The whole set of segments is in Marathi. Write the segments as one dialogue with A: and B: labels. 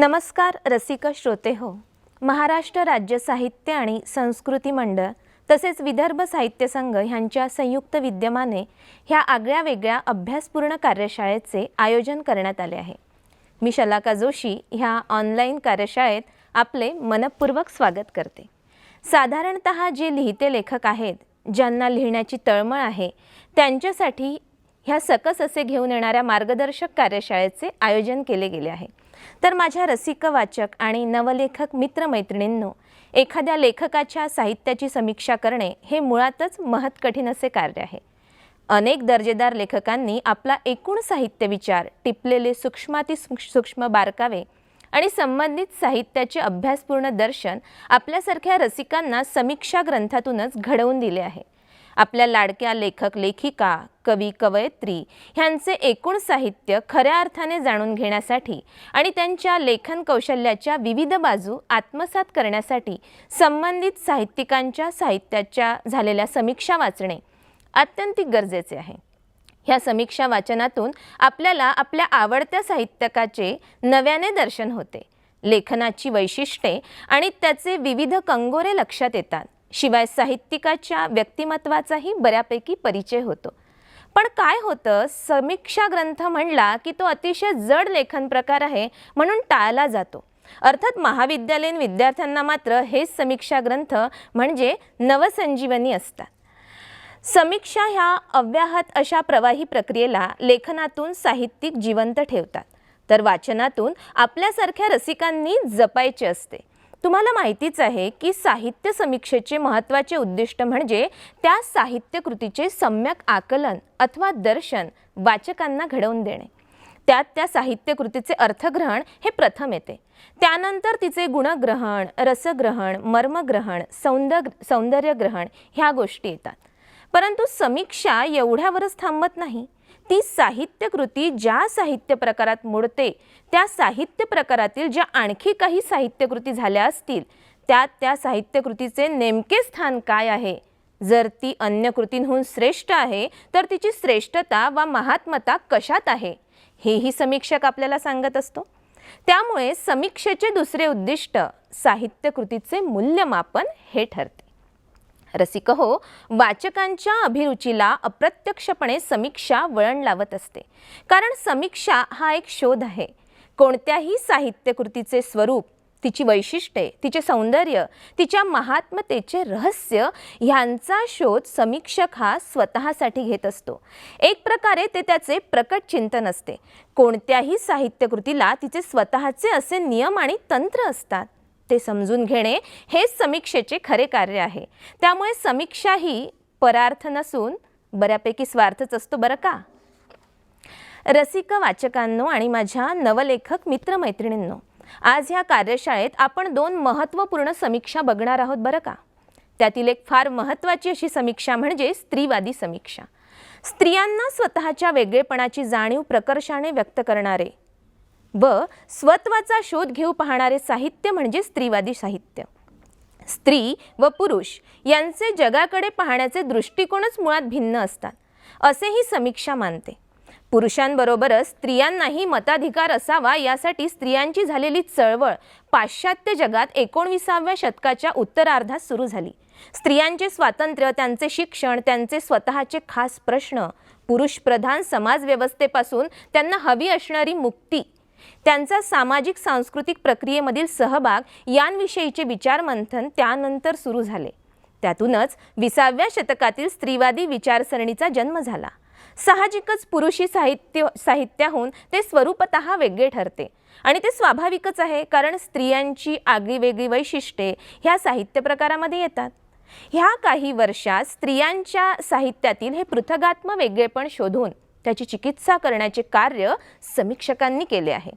A: नमस्कार रसिक श्रोते हो. महाराष्ट्र राज्य साहित्य आणि संस्कृती मंडळ तसेच विदर्भ साहित्य संघ यांच्या संयुक्त विद्यमाने ह्या आगळ्या वेगळ्या अभ्यासपूर्ण कार्यशाळेचे आयोजन करण्यात आले आहे. मी शलाका जोशी ह्या ऑनलाईन कार्यशाळेत आपले मनपूर्वक स्वागत करते. साधारणतः जे लिहिते लेखक आहेत, ज्यांना लिहिण्याची तळमळ आहे, त्यांच्यासाठी ह्या सकस असे घेऊन येणाऱ्या मार्गदर्शक कार्यशाळेचे आयोजन केले गेले आहे. तर माझ्या रसिक वाचक आणि नवलेखक मित्रमैत्रिणींनो, एखाद्या लेखकाच्या साहित्याची समीक्षा करणे हे मुळातच महत्कठीण असे कार्य आहे. अनेक दर्जेदार लेखकांनी आपला एकूण साहित्य विचार, टिपलेले सूक्ष्म बारकावे आणि संबंधित साहित्याचे अभ्यासपूर्ण दर्शन आपल्यासारख्या रसिकांना समीक्षा ग्रंथातूनच घडवून दिले आहे. आपल्या लाडक्या लेखक लेखिका, कवी कवयित्री ह्यांचे एकूण साहित्य खऱ्या अर्थाने जाणून घेण्यासाठी आणि त्यांच्या लेखन कौशल्याच्या विविध बाजू आत्मसात करण्यासाठी संबंधित साहित्यिकांच्या साहित्याच्या झालेल्या समीक्षा वाचणे अत्यंत गरजेचे आहे. ह्या समीक्षा वाचनातून आपल्याला आपल्या आवडत्या साहित्यकाचे नव्याने दर्शन होते, लेखनाची वैशिष्ट्ये आणि त्याचे विविध कंगोरे लक्षात येतात. शिवाय साहित्यिकाच्या व्यक्तिमत्वाचाही बऱ्यापैकी परिचय होतो. पण काय होतं, समीक्षा ग्रंथ म्हणला की तो अतिशय जड लेखन प्रकार आहे म्हणून टाळला जातो. अर्थात महाविद्यालयीन विद्यार्थ्यांना मात्र हे समीक्षा ग्रंथ म्हणजे नवसंजीवनी असतात. समीक्षा ह्या अव्याहत अशा प्रवाही प्रक्रियेला लेखनातून साहित्यिक जिवंत ठेवतात, तर वाचनातून आपल्यासारख्या रसिकांनी जपायचे असते. तुम्हाला माहितीच आहे की साहित्य समीक्षेचे महत्त्वाचे उद्दिष्ट म्हणजे त्या साहित्य कृतीचे सम्यक आकलन अथवा दर्शन वाचकांना घडवून देणे. त्यात त्या साहित्य कृतीचे अर्थग्रहण हे प्रथम येते. त्यानंतर तिचे गुणग्रहण, रसग्रहण, मर्मग्रहण, सौंदर्यग्रहण ह्या गोष्टी येतात. परंतु समीक्षा एवढ्यावरच थांबत नाही. ती साहित्य कृती ज्या साहित्य प्रकारात मोडते, त्या साहित्य प्रकारातील ज्या आणखी काही साहित्यकृती झाल्या असतील, त्या साहित्यकृतीचे नेमके स्थान काय आहे, जर ती अन्य कृतींहून श्रेष्ठ आहे तर तिची श्रेष्ठता वा महात्मता कशात आहे, हेही समीक्षक आपल्याला सांगत असतो. त्यामुळे समीक्षेचे दुसरे उद्दिष्ट साहित्यकृतीचे मूल्यमापन हे ठरते. रसिक हो, वाचकांच्या अभिरुचीला अप्रत्यक्षपणे समीक्षा वळण लावत असते. कारण समीक्षा हा एक शोध आहे. कोणत्याही साहित्यकृतीचे स्वरूप, तिची वैशिष्ट्ये, तिचे सौंदर्य, तिच्या महात्मतेचे रहस्य ह्यांचा शोध समीक्षक हा स्वतःसाठी घेत असतो. एक प्रकारे ते त्याचे प्रकट चिंतन असते. कोणत्याही साहित्यकृतीला तिचे स्वतःचे असे नियम आणि तंत्र असतात. ते समजून घेणे हेच समीक्षेचे खरे कार्य आहे. त्यामुळे समीक्षा ही परार्थ नसून बऱ्यापैकी स्वार्थच असतो बरं का. रसिक वाचकांनो आणि माझ्या नवलेखक मित्रमैत्रिणींनो, आज ह्या कार्यशाळेत आपण दोन महत्त्वपूर्ण समीक्षा बघणार आहोत बरं का. त्यातील एक फार महत्त्वाची अशी समीक्षा म्हणजे स्त्रीवादी समीक्षा. स्त्रियांना स्वतःच्या वेगळेपणाची जाणीव प्रकर्षाने व्यक्त करणारे व स्वत्वाचा शोध घेऊ पाहणारे साहित्य म्हणजे स्त्रीवादी साहित्य. स्त्री व पुरुष यांचे जगाकडे पाहण्याचे दृष्टिकोनच मुळात भिन्न असतात, असे ही समीक्षा मानते. पुरुषांबरोबरच स्त्रियांनाही मताधिकार असावा यासाठी स्त्रियांची झालेली चळवळ पाश्चात्य जगात 19व्या शतकाच्या उत्तरार्धात सुरू झाली. स्त्रियांचे स्वातंत्र्य, त्यांचे शिक्षण, त्यांचे स्वतःचे खास प्रश्न, पुरुषप्रधान समाजव्यवस्थेपासून त्यांना हवी असणारी मुक्ती, त्यांचा सामाजिक सांस्कृतिक प्रक्रियेमधील सहभाग यांविषयीचे विचारमंथन त्यानंतर सुरू झाले. त्यातूनच 20व्या शतकातील स्त्रीवादी विचारसरणीचा जन्म झाला. साहजिकच पुरुषी साहित्याहून ते स्वरूपतः वेगळे ठरते आणि ते स्वाभाविकच आहे, कारण स्त्रियांची आगळीवेगळी वैशिष्ट्ये ह्या साहित्य प्रकारामध्ये येतात. ह्या काही वर्षात स्त्रियांच्या साहित्यातील हे पृथगात्म वेगळेपण शोधून त्याची चिकित्सा करण्याचे कार्य समीक्षकांनी केले आहे.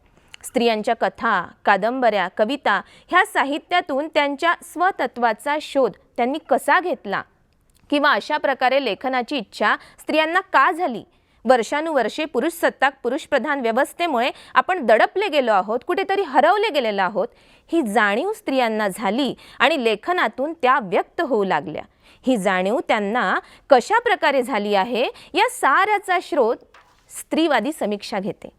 A: स्त्रियांच्या कथा, कादंबऱ्या, कविता ह्या साहित्यातून त्यांच्या स्वतत्वाचा शोध त्यांनी कसा घेतला किंवा अशा प्रकारे लेखनाची इच्छा स्त्रियांना का झाली. वर्षानुवर्षे पुरुषसत्ताक पुरुषप्रधान व्यवस्थेमुळे आपण दडपले गेलो आहोत, कुठेतरी हरवले गेलेलो आहोत, ही जाणीव स्त्रियांना झाली आणि लेखनातून त्या व्यक्त होऊ लागल्या. ही जाणीव त्यांना कशा प्रकारे झाली आहे या साऱ्याचा स्रोत स्त्रीवादी समीक्षा घेते.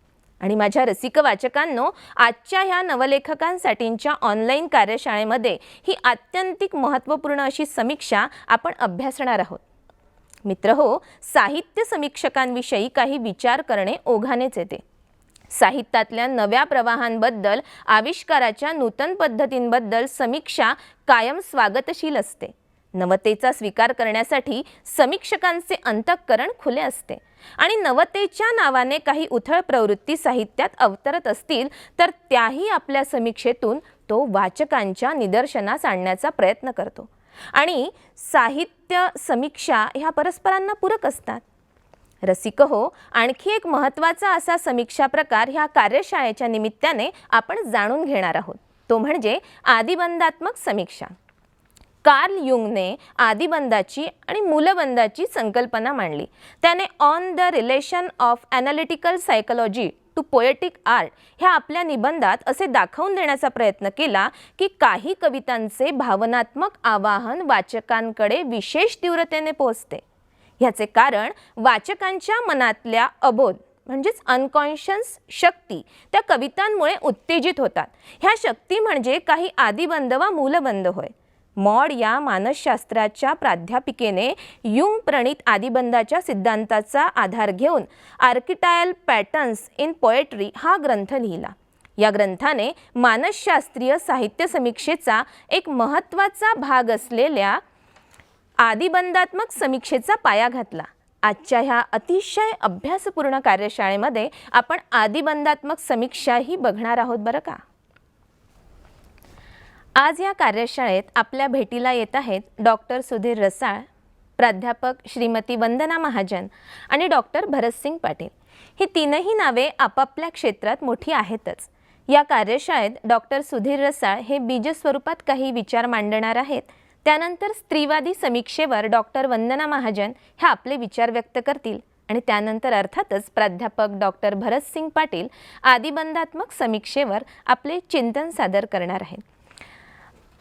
A: आणि माझ्या रसिक वाचकांनो, आजच्या ह्या नवलेखकांसाठीच्या ऑनलाईन कार्यशाळेमध्ये ही आत्यंतिक महत्त्वपूर्ण अशी समीक्षा आपण अभ्यासणार आहोत. मित्रहो, साहित्य समीक्षकांविषयी काही विचार करणे ओघानेच येते. साहित्यातल्या नव्या प्रवाहांबद्दल, आविष्काराच्या नूतन पद्धतींबद्दल समीक्षा कायम स्वागतशील असते. नवतेचा स्वीकार करण्यासाठी समीक्षकांचे अंतःकरण खुले असते आणि नवतेच्या नावाने काही उथळ प्रवृत्ती साहित्यात अवतरत असतील तर त्याही आपल्या समीक्षेतून तो वाचकांच्या निदर्शनास आणण्याचा प्रयत्न करतो. आणि साहित्य समीक्षा ह्या परस्परांना पूरक असतात. रसिक हो, आणखी एक महत्त्वाचा असा समीक्षा प्रकार ह्या कार्यशाळेच्या निमित्ताने आपण जाणून घेणार आहोत, तो म्हणजे आदिबंधात्मक समीक्षा. कार्ल युंगने आदिबंधाची आणि मूलबंधाची संकल्पना मांडली. त्याने on the relation of analytical psychology to poetic art ह्या आपल्या निबंधात असे दाखवून देण्याचा प्रयत्न केला की काही कवितांचे भावनात्मक आवाहन वाचकांकडे विशेष तीव्रतेने पोहोचते. ह्याचे कारण वाचकांच्या मनातल्या अबोध म्हणजेच अनकॉन्शियस शक्ती त्या कवितांमुळे उत्तेजित होतात. ह्या शक्ती म्हणजे काही आदिबंध वा मूलबंध होय. मॉड या मानसशास्त्राच्या प्राध्यापिकेने युंग प्रणीत आदिबंधाच्या सिद्धांताचा आधार घेऊन आर्किटायल पॅटर्न्स इन पोएट्री हा ग्रंथ लिहिला. या ग्रंथाने मानसशास्त्रीय साहित्य समीक्षेचा एक महत्त्वाचा भाग असलेल्या आदिबंधात्मक समीक्षेचा पाया घातला. आजच्या ह्या अतिशय अभ्यासपूर्ण कार्यशाळेमध्ये आपण आदिबंधात्मक समीक्षा ही बघणार आहोत बरं का. आज या कार्यशाळेत आपल्या भेटीला येत आहेत डॉक्टर सुधीर रसाळ, प्राध्यापक श्रीमती वंदना महाजन आणि डॉक्टर भरतसिंग पाटील. ही तीनही नावे आपापल्या क्षेत्रात मोठी आहेतच. या कार्यशाळेत डॉक्टर सुधीर रसाळ हे बीज स्वरूपात काही विचार मांडणार आहेत. त्यानंतर स्त्रीवादी समीक्षेवर डॉक्टर वंदना महाजन ह्या आपले विचार व्यक्त करतील आणि त्यानंतर अर्थातच प्राध्यापक डॉक्टर भरतसिंग पाटील आदिबंधात्मक समीक्षेवर आपले चिंतन सादर करणार आहेत.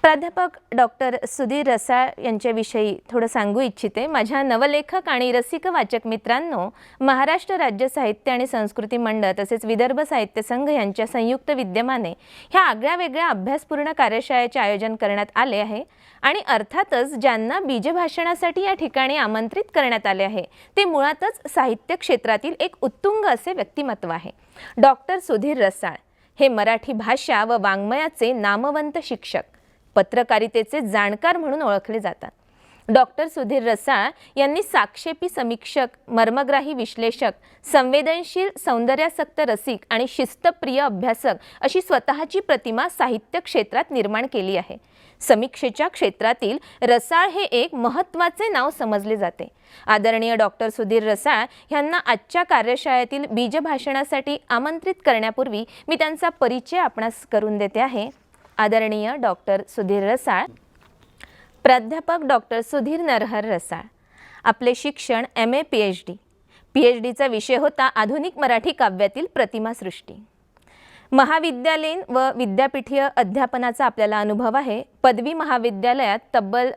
A: प्राध्यापक डॉक्टर सुधीर रसाळ यांच्याविषयी थोडं सांगू इच्छिते. माझ्या नवलेखक आणि रसिक वाचक मित्रांनो, महाराष्ट्र राज्य साहित्य आणि संस्कृती मंडळ तसेच विदर्भ साहित्य संघ यांच्या संयुक्त विद्यमाने ह्या आगळ्या वेगळ्या अभ्यासपूर्ण कार्यशाळेचे आयोजन करण्यात आले आहे. आणि अर्थातच ज्यांना बीजभाषणासाठी या ठिकाणी आमंत्रित करण्यात आले आहे ते मुळातच साहित्य क्षेत्रातील एक उत्तुंग असे व्यक्तिमत्व आहे. डॉक्टर सुधीर रसाळ हे मराठी भाषा व वाङ्मयाचे नामवंत शिक्षक, पत्रकारितेचे जाणकार म्हणून ओळखले जातात. डॉक्टर सुधीर रसाळ यांनी साक्षेपी समीक्षक, मर्मग्राही विश्लेषक, संवेदनशील सौंदर्यासक्त रसिक आणि शिस्तप्रिय अभ्यासक अशी स्वतःची प्रतिमा साहित्य क्षेत्रात निर्माण केली आहे. समीक्षेच्या क्षेत्रातील रसाळ हे एक महत्त्वाचे नाव समजले जाते. आदरणीय डॉक्टर सुधीर रसाळ यांना आजच्या कार्यशाळेतील बीजभाषणासाठी आमंत्रित करण्यापूर्वी मी त्यांचा परिचय आपणास करून देते आहे. आदरणीय डॉक्टर सुधीर रसाळ, प्राध्यापक डॉक्टर सुधीर नरहर रसाळ. आपले शिक्षण MA PhD. PhDचा विषय होता आधुनिक मराठी काव्यातील प्रतिमासृष्टी. महाविद्यालयीन व विद्यापीठीय अध्यापनाचा आपल्याला अनुभव आहे. पदवी महाविद्यालयात तब्बल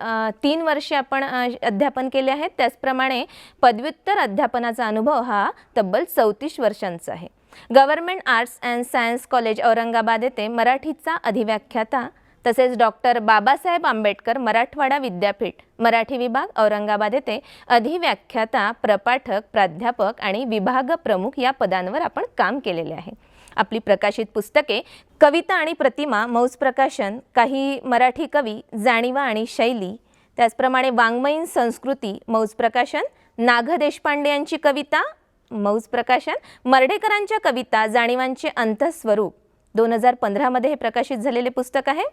A: 3 वर्षे आपण अध्यापन केले आहे. त्याचप्रमाणे पदव्युत्तर अध्यापनाचा अनुभव हा तब्बल 34 वर्षांचा आहे. Government arts and science college Aurangabad येथे मराठीचा अधिव्याख्याता, तसेच डॉक्टर बाबासाहेब आंबेडकर मराठवाडा विद्यापीठ मराठी विभाग औरंगाबाद येथे अधिव्याख्याता, प्रपाठक, प्राध्यापक आणि विभाग प्रमुख या पदांवर आपण काम केलेले आहे. आपली प्रकाशित पुस्तके कविता आणि प्रतिमा मौज प्रकाशन, काही मराठी कवी, जाणीवा आणि शैली, त्याचप्रमाणे वाङ्मयीन संस्कृती मौज प्रकाशन, नाग देशपांडे यांची कविता मौज प्रकाशन, मर्ढेकरांच्या कविता जाणीवांचे अंतःस्वरूप 2015 मध्ये हे प्रकाशित झालेले पुस्तक आहे.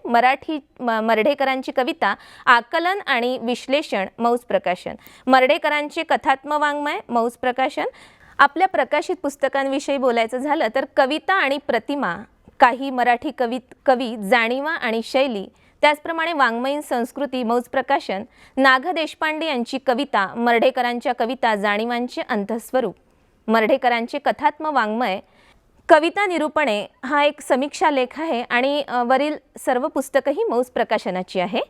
A: मर्ढेकरांची कविता आकलन आणि विश्लेषण मौज प्रकाशन, मर्ढेकरांचे कथात्मवाङ्मय मौज प्रकाशन. आपल्या प्रकाशित पुस्तकांविषयी बोलायचं झालं तर कविता आणि प्रतिमा, काही मराठी कवी, जाणीवा आणि शैली, त्याचप्रमाणे वाङ्मयीन संस्कृती मौज प्रकाशन, नाग देशपांडे यांची कविता, मर्ढेकरांच्या कविता जाणीवांचे अंतःस्वरूप, मर्ढेकरांचे कथात्मवाङ्मय, कविता निरूपणे हा एक समीक्षा लेख आहे आणि वरील सर्व पुस्तकंही मौज प्रकाशनाची आहे.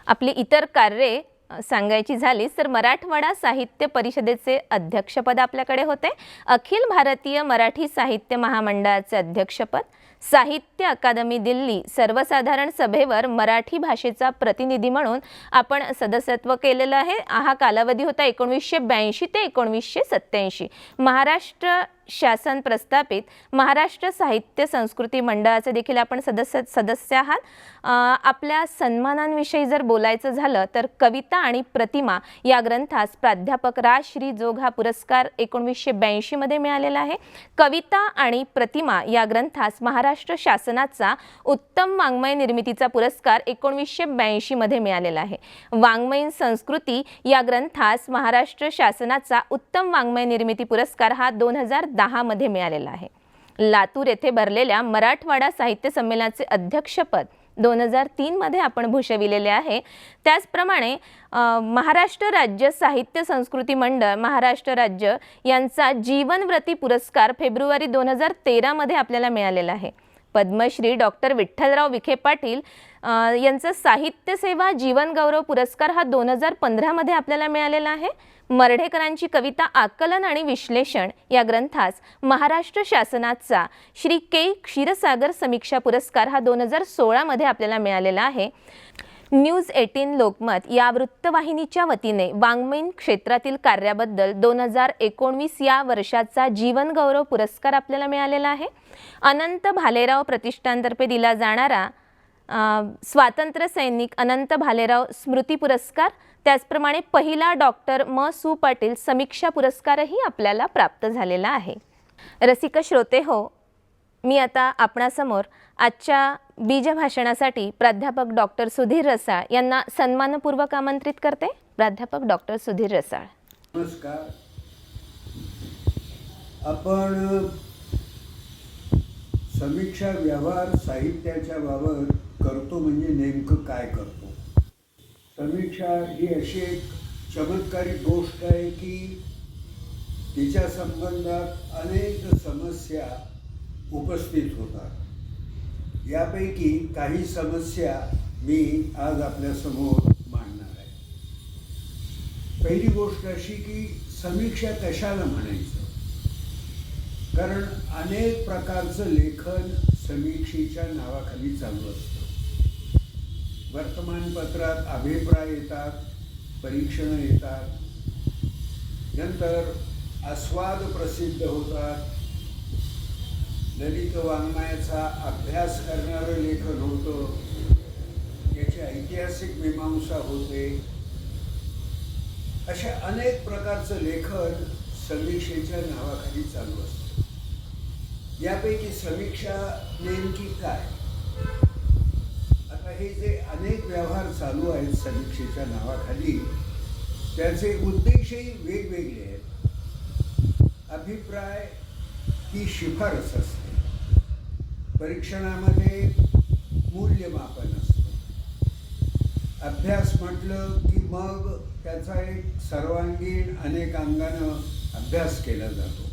A: आपली इतर कार्ये सांगायची झालीच तर मराठवाडा साहित्य परिषदेचे अध्यक्षपद आपल्याकडे होते, अखिल भारतीय मराठी साहित्य महामंडळाचे अध्यक्षपद, साहित्य अकादमी दिल्ली सर्वसाधारण सभेवर मराठी भाषेचा प्रतिनिधी म्हणून आपण सदस्यत्व केलेलं आहे। हा कालावधी होता 1982 ते 1987। महाराष्ट्र शासन प्रस्थापित महाराष्ट्र साहित्य संस्कृती मंडळाचे देखील आपण सदस्य आहात। आपल्या सन्मानांविषयी जर बोलायचं झालं तर कविता आणि प्रतिमा या ग्रंथास प्राध्यापक श्री जोग हा पुरस्कार 1982 मध्ये मिळालेला आहे। कविता आणि प्रतिमा या ग्रंथास महाराष्ट्र शासनाचा उत्तम वाङ्मय निर्मितीचा पुरस्कार 1982 मध्ये मिळालेला आहे। वाङ्मयीन संस्कृती या ग्रंथास महाराष्ट्र शासनाचा उत्तम वाङ्मय निर्मिती पुरस्कार हा 2010 मध्ये मिळालेला आहे। लातूर येथे भरलेल्या मराठवाडा साहित्य संमेलनाचे अध्यक्षपद 2003 मध्ये आपण भूषविलेले आहे। त्याचप्रमाणे महाराष्ट्र राज्य साहित्य संस्कृती मंडळ महाराष्ट्र राज्य यांचा जीवनव्रती पुरस्कार फेब्रुवारी 2013 मध्ये आपल्याला मिळालेला आहे। पद्मश्री डॉक्टर विठ्ठलराव विखे पाटील यांचा साहित्य सेवा जीवन गौरव पुरस्कार हा 2015 मध्ये आपल्याला मिळालेला आहे। मर्ढेकरांची कविता आकलन आणि विश्लेषण या ग्रंथास महाराष्ट्र शासनाचा श्री के क्षीरसागर समीक्षा पुरस्कार हा 2016 मध्ये आपल्याला मिळालेला आहे। न्यूज 18 लोकमत या वृत्तवाहिनीच्या वतीने वाङ्मयीन क्षेत्रातील कार्याबद्दल 2019 या वर्षाचा जीवन गौरव पुरस्कार आपल्याला मिळालेला आहे। अनंत भालेराव प्रतिष्ठानतर्फे दिला जाणारा स्वातंत्र्य सैनिक अनंत भालेराव स्मृती पुरस्कार, त्याचप्रमाणे पहिला डॉक्टर सु पाटील समीक्षा पुरस्कारही आपल्याला प्राप्त झालेला आहे। रसिक श्रोते हो, मी आता आपणासमोर आजच्या बीज भाषणासाठी प्राध्यापक डॉक्टर सुधीर रसाळ यांना सन्मानपूर्वक आमंत्रित करते। प्राध्यापक डॉक्टर सुधीर रसाळ।
B: नमस्कार। आपण समीक्षा व्यवहार साहित्याच्या बाबत करतो म्हणजे नेमकं काय करतो? समीक्षा ही अशी एक चमत्कारिक गोष्ट आहे की तिच्या संबंधात अनेक समस्या उपस्थित होतात। यापैकी काही समस्या मी आज आपल्यासमोर मांडणार आहे। पहिली गोष्ट अशी की समीक्षा कशाला म्हणायचं, कारण अनेक प्रकारचं लेखन समीक्षेच्या नावाखाली चालू असतं। वर्तमानपत्रात अभिप्राय येतात, परीक्षणं येतात, नंतर आस्वाद प्रसिद्ध होतात, ललित वाङ्मयाचा अभ्यास करणारं लेखन होतं, याची ऐतिहासिक मीमांसा होते। अशा अनेक प्रकारचं लेखन समीक्षेच्या नावाखाली चालू असतं। यापैकी समीक्षा नेमकी काय? आता हे जे अनेक व्यवहार चालू आहेत समीक्षेच्या नावाखाली, त्याचे उद्देशही वेगवेगळे आहेत। अभिप्राय ही शिफारस असते, परीक्षणामध्ये मूल्यमापन असतं, अभ्यास म्हटलं की मग त्याचा एक सर्वांगीण अनेक अंगानं अभ्यास केला जातो।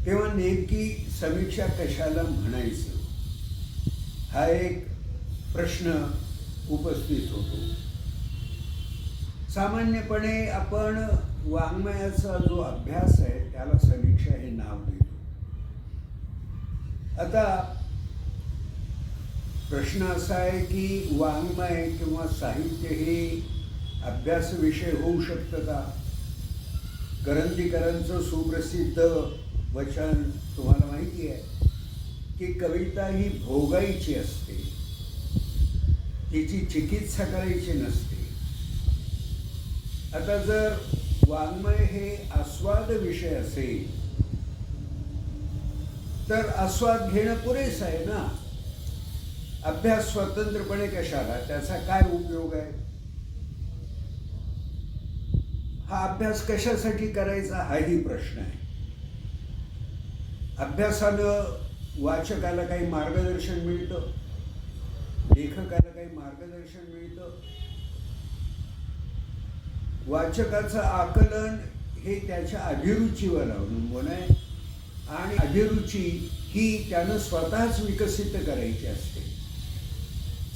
B: तेव्हा नेमकी समीक्षा कशाला म्हणायचं हा एक प्रश्न उपस्थित होतो। सामान्यपणे आपण वाङ्मयाचा जो अभ्यास आहे त्याला समीक्षा हे नाव देतो। आता प्रश्न असा आहे की वाङ्मय किंवा साहित्य हे अभ्यास विषय होऊ शकतं का? करंदीकरांचं सुप्रसिद्ध वचन तुम्हाला माहिती आहे की कविता ही भोगायची असते, तिची चिकित्सा करायची नसते। आता जर वाङ्मय हे आस्वाद विषय असेल तर आस्वाद घेणं पुरेसं आहे ना, अभ्यास स्वतंत्रपणे कशाला, त्याचा काय उपयोग आहे? हा अभ्यास कशासाठी करायचा हाही प्रश्न आहे। अभ्यासानं वाचकाला काही मार्गदर्शन मिळतं, लेखकाला काही मार्गदर्शन मिळतं। वाचकाचं आकलन हे त्याच्या अभिरुचीवर अवलंबून आहे आणि अभिरुची ही त्यानं स्वतःच विकसित करायची असते।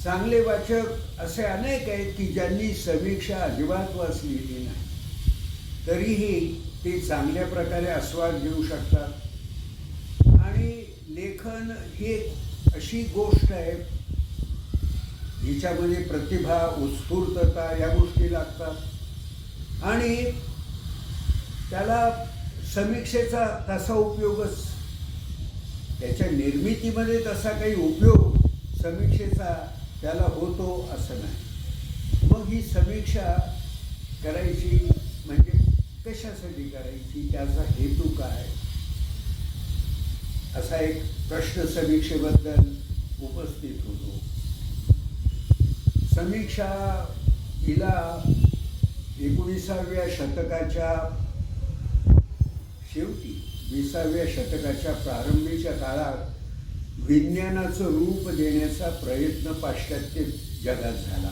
B: चांगले वाचक असे अनेक आहेत की ज्यांनी समीक्षा अजिबात वाचलेली नाही, तरीही ते चांगल्या प्रकारे आस्वाद घेऊ शकतात. आणि लेखन ही अशी गोष्ट आहे हिच्यामध्ये प्रतिभा, उत्स्फूर्तता या गोष्टी लागतात आणि त्याला समीक्षेचा तसा उपयोगच, त्याच्या निर्मितीमध्ये तसा काही उपयोग समीक्षेचा त्याला होतो असं नाही. मग ही समीक्षा करायची म्हणजे कशासाठी करायची, त्याचा हेतू काय, असा एक प्रश्न समीक्षेबद्दल उपस्थित होतो. समीक्षा हिला 19व्या शतकाच्या शेवटी 20व्या शतकाच्या प्रारंभीच्या काळात विज्ञानाचं रूप देण्याचा प्रयत्न पाश्चात्य जगात झाला.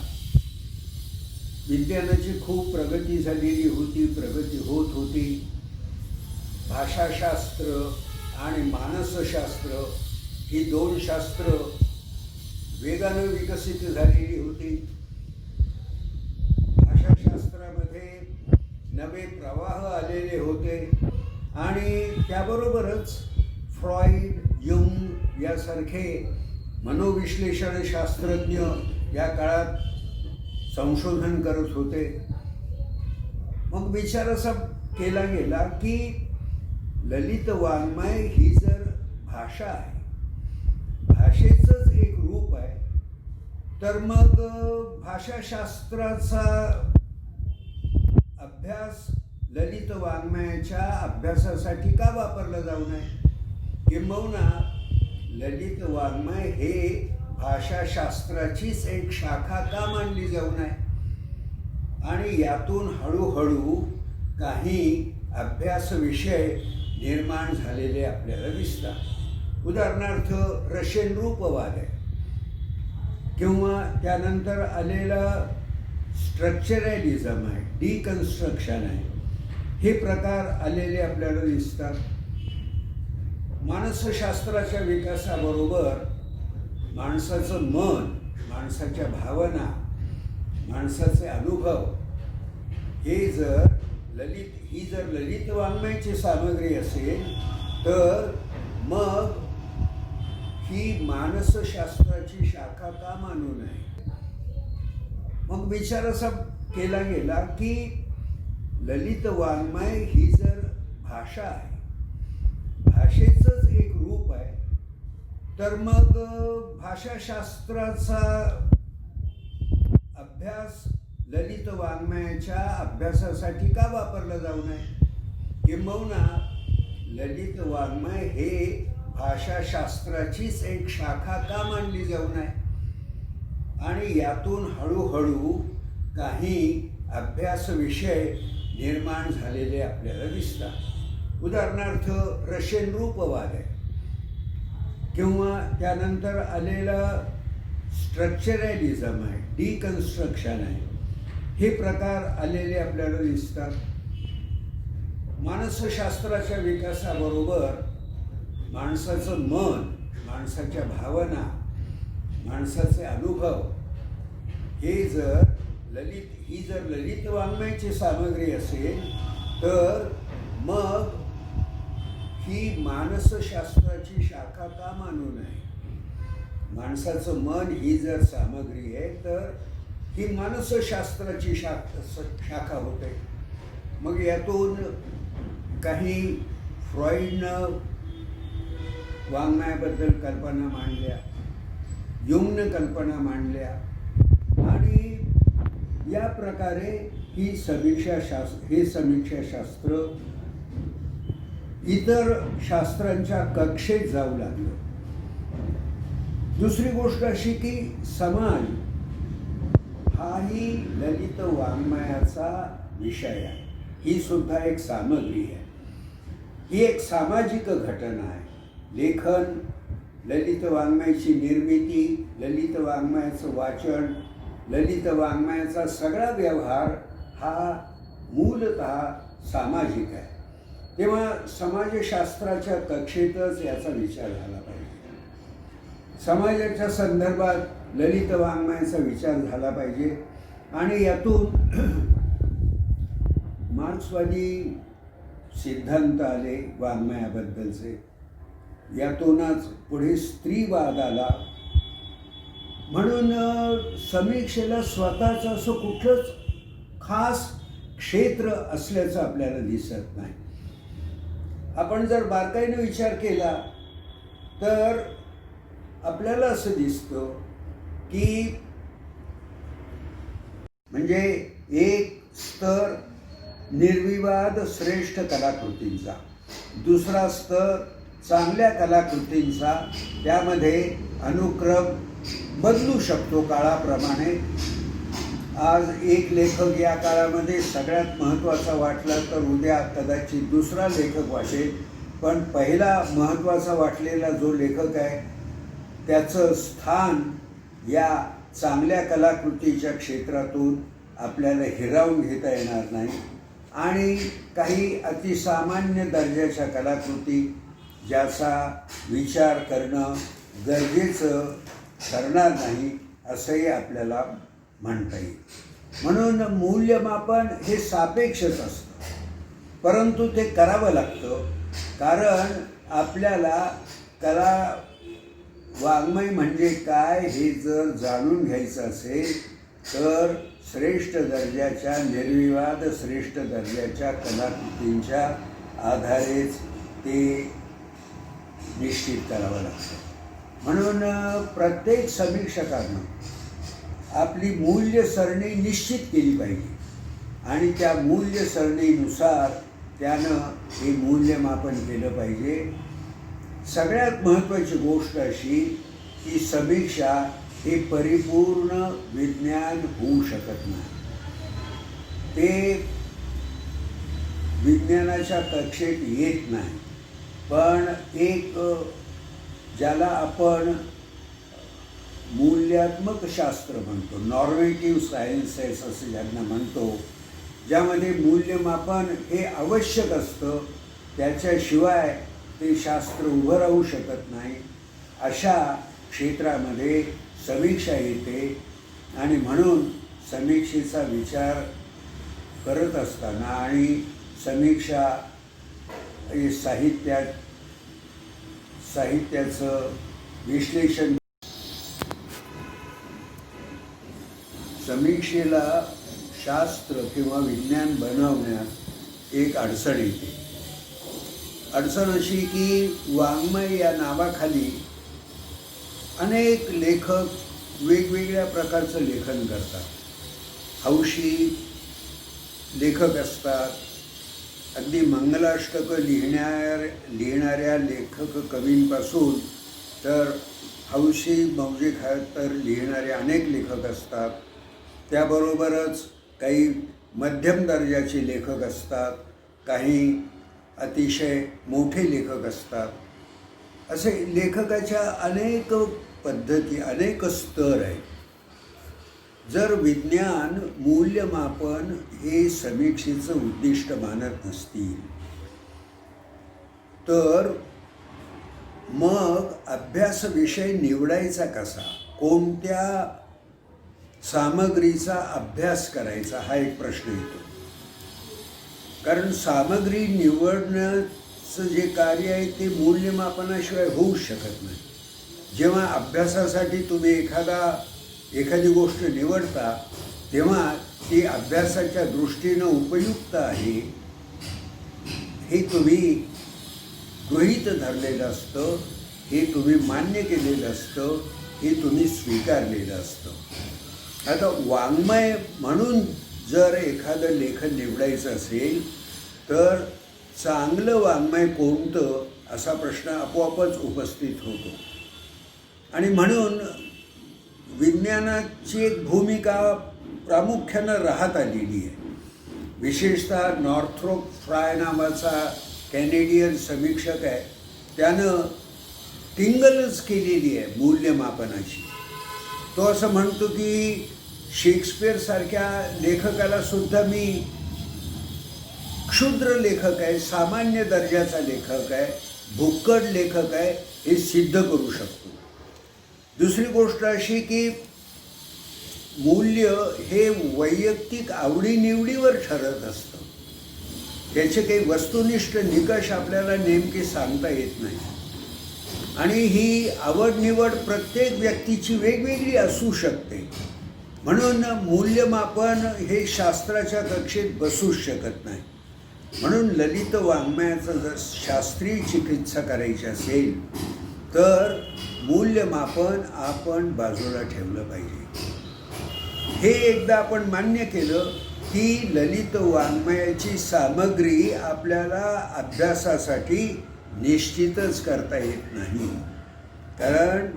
B: विज्ञानाची खूप प्रगती झालेली होती, प्रगती होत होती. भाषाशास्त्र आणि मानसशास्त्र ही दोन शास्त्र वेगानं विकसित झालेली होती. भाषाशास्त्रामध्ये नवे प्रवाह आलेले होते आणि त्याबरोबरच फ्रॉइड, युंग यासारखे मनोविश्लेषण शास्त्रज्ञ या काळात संशोधन करत होते. मग विचार असा केला गेला की ललित वाङ्मय ही जर भाषा आहे, भाषेचंच एक रूप आहे, तर मग भाषाशास्त्राचा अभ्यास ललित वाङ्मयाच्या अभ्यासासाठी का वापरला जाऊ नये, किंबहुना ललित वाङ्मय हे भाषाशास्त्राचीच एक शाखा का मानली जाऊ नये आणि यातून हळूहळू काही अभ्यास विषय निर्माण झालेले आपल्याला दिसतात. उदाहरणार्थ रशियन रूपवाद आहे किंवा त्यानंतर आलेला स्ट्रक्चरॅलिझम आहे, डिकन्स्ट्रक्शन आहे, हे प्रकार आलेले आपल्याला दिसतात. मानसशास्त्राच्या विकासाबरोबर माणसाचं मन, माणसाच्या भावना, माणसाचे अनुभव हे जर ललित वाङ्मयाची सामग्री असेल तर मग ही मानसशास्त्राची शाखा का मानू नये. मग विचार असा केला गेला की ललित वाङ्मय ही जर भाषा आहे, भाषेचंच एक रूप आहे, तर मग भाषाशास्त्राचा अभ्यास ललित वाङ्मयाच्या अभ्यासासाठी का वापरला जाऊ नये, किंबहुना ललित वाङ्मय हे भाषाशास्त्राचीच एक शाखा का मानली जाऊ नये आणि यातून हळूहळू काही अभ्यास विषय निर्माण झालेले आपल्याला दिसतात. उदाहरणार्थ रशियन रूपवाद आहे किंवा त्यानंतर आलेला स्ट्रक्चरॅलिझम आहे, डिकन्स्ट्रक्शन आहे, हे प्रकार आलेले आपल्याला दिसतात. मानसशास्त्राच्या विकासाबरोबर माणसाचं मन, माणसाच्या भावना, माणसाचे अनुभव हे जर ललित वाङ्मयाची सामग्री असेल तर मग ही मानसशास्त्राची शाखा का मानू नये. माणसाचं मन ही जर सामग्री आहे तर ही मानसशास्त्राची शाखा होते. मग यातून काही फ्रॉइडनं वाङ्मयाबद्दल कल्पना मांडल्या, युंगनं कल्पना मांडल्या आणि या प्रकारे हे समीक्षाशास्त्र इतर शास्त्रांच्या कक्षेत जाऊ लागलं. दुसरी गोष्ट अशी की समाज हाही ललित वाङ्मयाचा विषय आहे, ही सुद्धा एक सामग्री आहे, ही एक सामाजिक घटना आहे. लेखन, ललित वाङ्मयाची निर्मिती, ललित वाङ्मयाचं वाचन, ललित वाङ्मयाचा सगळा व्यवहार हा मूलतः सामाजिक आहे. तेव्हा समाजशास्त्राच्या कक्षेतच याचा विचार झाला पाहिजे. समाजाच्या संदर्भात ललित वाङ्मयाचा विचार झाला पाहिजे आणि यातून मार्क्सवादी सिद्धांत आले वाङ्मयाबद्दलचे, यातूनच पुढे स्त्रीवाद आला. म्हणून समीक्षेला स्वतःचं असं कुठलंच खास क्षेत्र असल्याचं आपल्याला दिसत नाही. आपण जर बारकाईने विचार केला तर आपल्याला असं दिसतं की म्हणजे एक स्तर निर्विवाद श्रेष्ठ कलाकृतींचा, दुसरा स्तर चांगल्या कलाकृतींचा, त्यामध्ये अनुक्रम बदलू शकतो काळाप्रमाणे. आज एक लेखक या काळामध्ये सगळ्यात महत्त्वाचा वाटला तर उद्या कदाचित दुसरा लेखक वाटेल, पण पहिला महत्त्वाचा वाटलेला जो लेखक आहे त्याचं स्थान या चांगल्या कलाकृतीच्या क्षेत्रातून आपल्याला हिरावून घेता येणार नाही. आणि काही अतिसामान्य दर्जाच्या कलाकृती ज्याचा विचार करणं गरजेचं ठरणार नाही असंही आपल्याला म्हणता येईल. म्हणून मूल्यमापन हे सापेक्षच असतं, परंतु ते करावं लागतं. कारण आपल्याला कला वाङ्मय म्हणजे काय हे जर जाणून घ्यायचं असेल तर श्रेष्ठ दर्जाच्या निर्विवाद श्रेष्ठ दर्जाच्या कलाकृतींच्या आधारेच ते निश्चित करावं लागतं. म्हणून प्रत्येक समीक्षकानं आपली मूल्य सरणी निश्चित केली पाहिजे आणि त्या मूल्य सरणीनुसार त्यानं हे मूल्यमापन केलं पाहिजे. सगळ्यात महत्त्वाची गोष्ट अशी की समीक्षा हे परिपूर्ण विज्ञान होऊ शकत नाही. ते विज्ञानाच्या कक्षेत येत नाही, पण एक ज्याला आपण मूल्यात्मक शास्त्र म्हणतो, नॉर्मेटिव्ह सायन्सेस असं ज्यांना म्हणतो, ज्यामध्ये मूल्यमापन हे आवश्यक असतं, त्याच्याशिवाय ते शास्त्र उभं राहू शकत नाही. अशा क्षेत्रामध्ये समीक्षा येते आणि म्हणून समीक्षेचा विचार करत असताना आणि समीक्षा हे साहित्याचं विश्लेषण, समीक्षेला शास्त्र किंवा विज्ञान बनवण्यात एक अडचण येते. अडचण अशी की वाङ्मय या नावाखाली अनेक लेखक वेगवेगळ्या प्रकारचं लेखन करतात. हौशी लेखक असतात, अगदी मंगलाष्टकं लिहिणाऱ्या लेखक कवींपासून तर हौशी मौजे खातर लिहिणारे अनेक लेखक असतात. त्याबरोबरच काही मध्यम दर्जाचे लेखक असतात, काही अतिशय मोठे लेखक असतात. असे लेखकाच्या अनेक पद्धती, अनेक स्तर आहेत. जर विज्ञान मूल्यमापन हे समीक्षेचं उद्दिष्ट मानत नसतील तर मग अभ्यास विषय निवडायचा कसा, कोणत्या सामग्रीचा अभ्यास करायचा हा एक प्रश्न येतो. कारण सामग्री निवडण्याचं जे कार्य आहे ते मूल्यमापनाशिवाय होऊ शकत नाही. जेव्हा अभ्यासासाठी तुम्ही एखादी गोष्ट निवडता तेव्हा ती अभ्यासाच्या दृष्टीनं उपयुक्त आहे हे तुम्ही गृहीत धरलेलं असतं, हे तुम्ही मान्य केलेलं असतं, हे तुम्ही स्वीकारलेलं असतं. आता वाङ्मय म्हणून जर एखादं लेखन निवडायचं असेल तर चांगलं वाङ्मय कोणतं असा प्रश्न आपोआपच उपस्थित होतो. आणि म्हणून विज्ञानाची एक भूमिका प्रामुख्यानं राहत आलेली आहे. विशेषतः नॉर्थरोप फ्राय नावाचा कॅनेडियन समीक्षक आहे, त्यानं टिंगलच केलेली आहे मूल्यमापनाची. तो असं म्हणतो की शेक्सपियरसारख्या लेखकाला सुद्धा मी क्षुद्र लेखक आहे, सामान्य दर्जाचा लेखक आहे, भुक्कड लेखक आहे हे सिद्ध करू शकतो. दुसरी गोष्ट अशी की मूल्य हे वैयक्तिक आवडीनिवडीवर ठरत असतं. त्याचे काही वस्तुनिष्ठ निकष आपल्याला नेमके सांगता येत नाही. आणि ही आवड निवड प्रत्येक व्यक्तीची वेगवेगळी असू शकते. म्हणून मूल्यमापन हे शास्त्राच्या कक्षेत बसूच शकत नाही. म्हणून ललित वाङ्मयाचं जर शास्त्रीय चिकित्सा करायची असेल तर मूल्यमापन आपण बाजूला ठेवलं पाहिजे. हे एकदा आपण मान्य केलं की ललित वाङ्मयाची सामग्री आपल्याला अभ्यासासाठी निश्चितच करता येत नाही. कारण